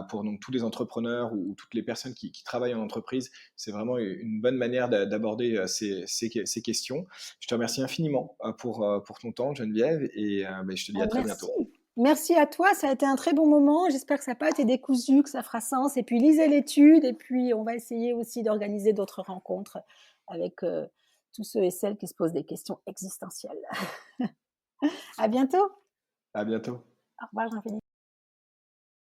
pour donc, tous les entrepreneurs ou toutes les personnes qui travaillent en entreprise. C'est vraiment une bonne manière d'aborder ces questions. Je te remercie infiniment pour ton temps, Geneviève, et je te dis à très merci. bientôt. Merci à toi, ça a été un très bon moment. J'espère que ça n'a pas été décousu, que ça fera sens. Et puis, lisez l'étude. Et puis, on va essayer aussi d'organiser d'autres rencontres avec tous ceux et celles qui se posent des questions existentielles. À bientôt. À bientôt. Au revoir, Jean-Philippe.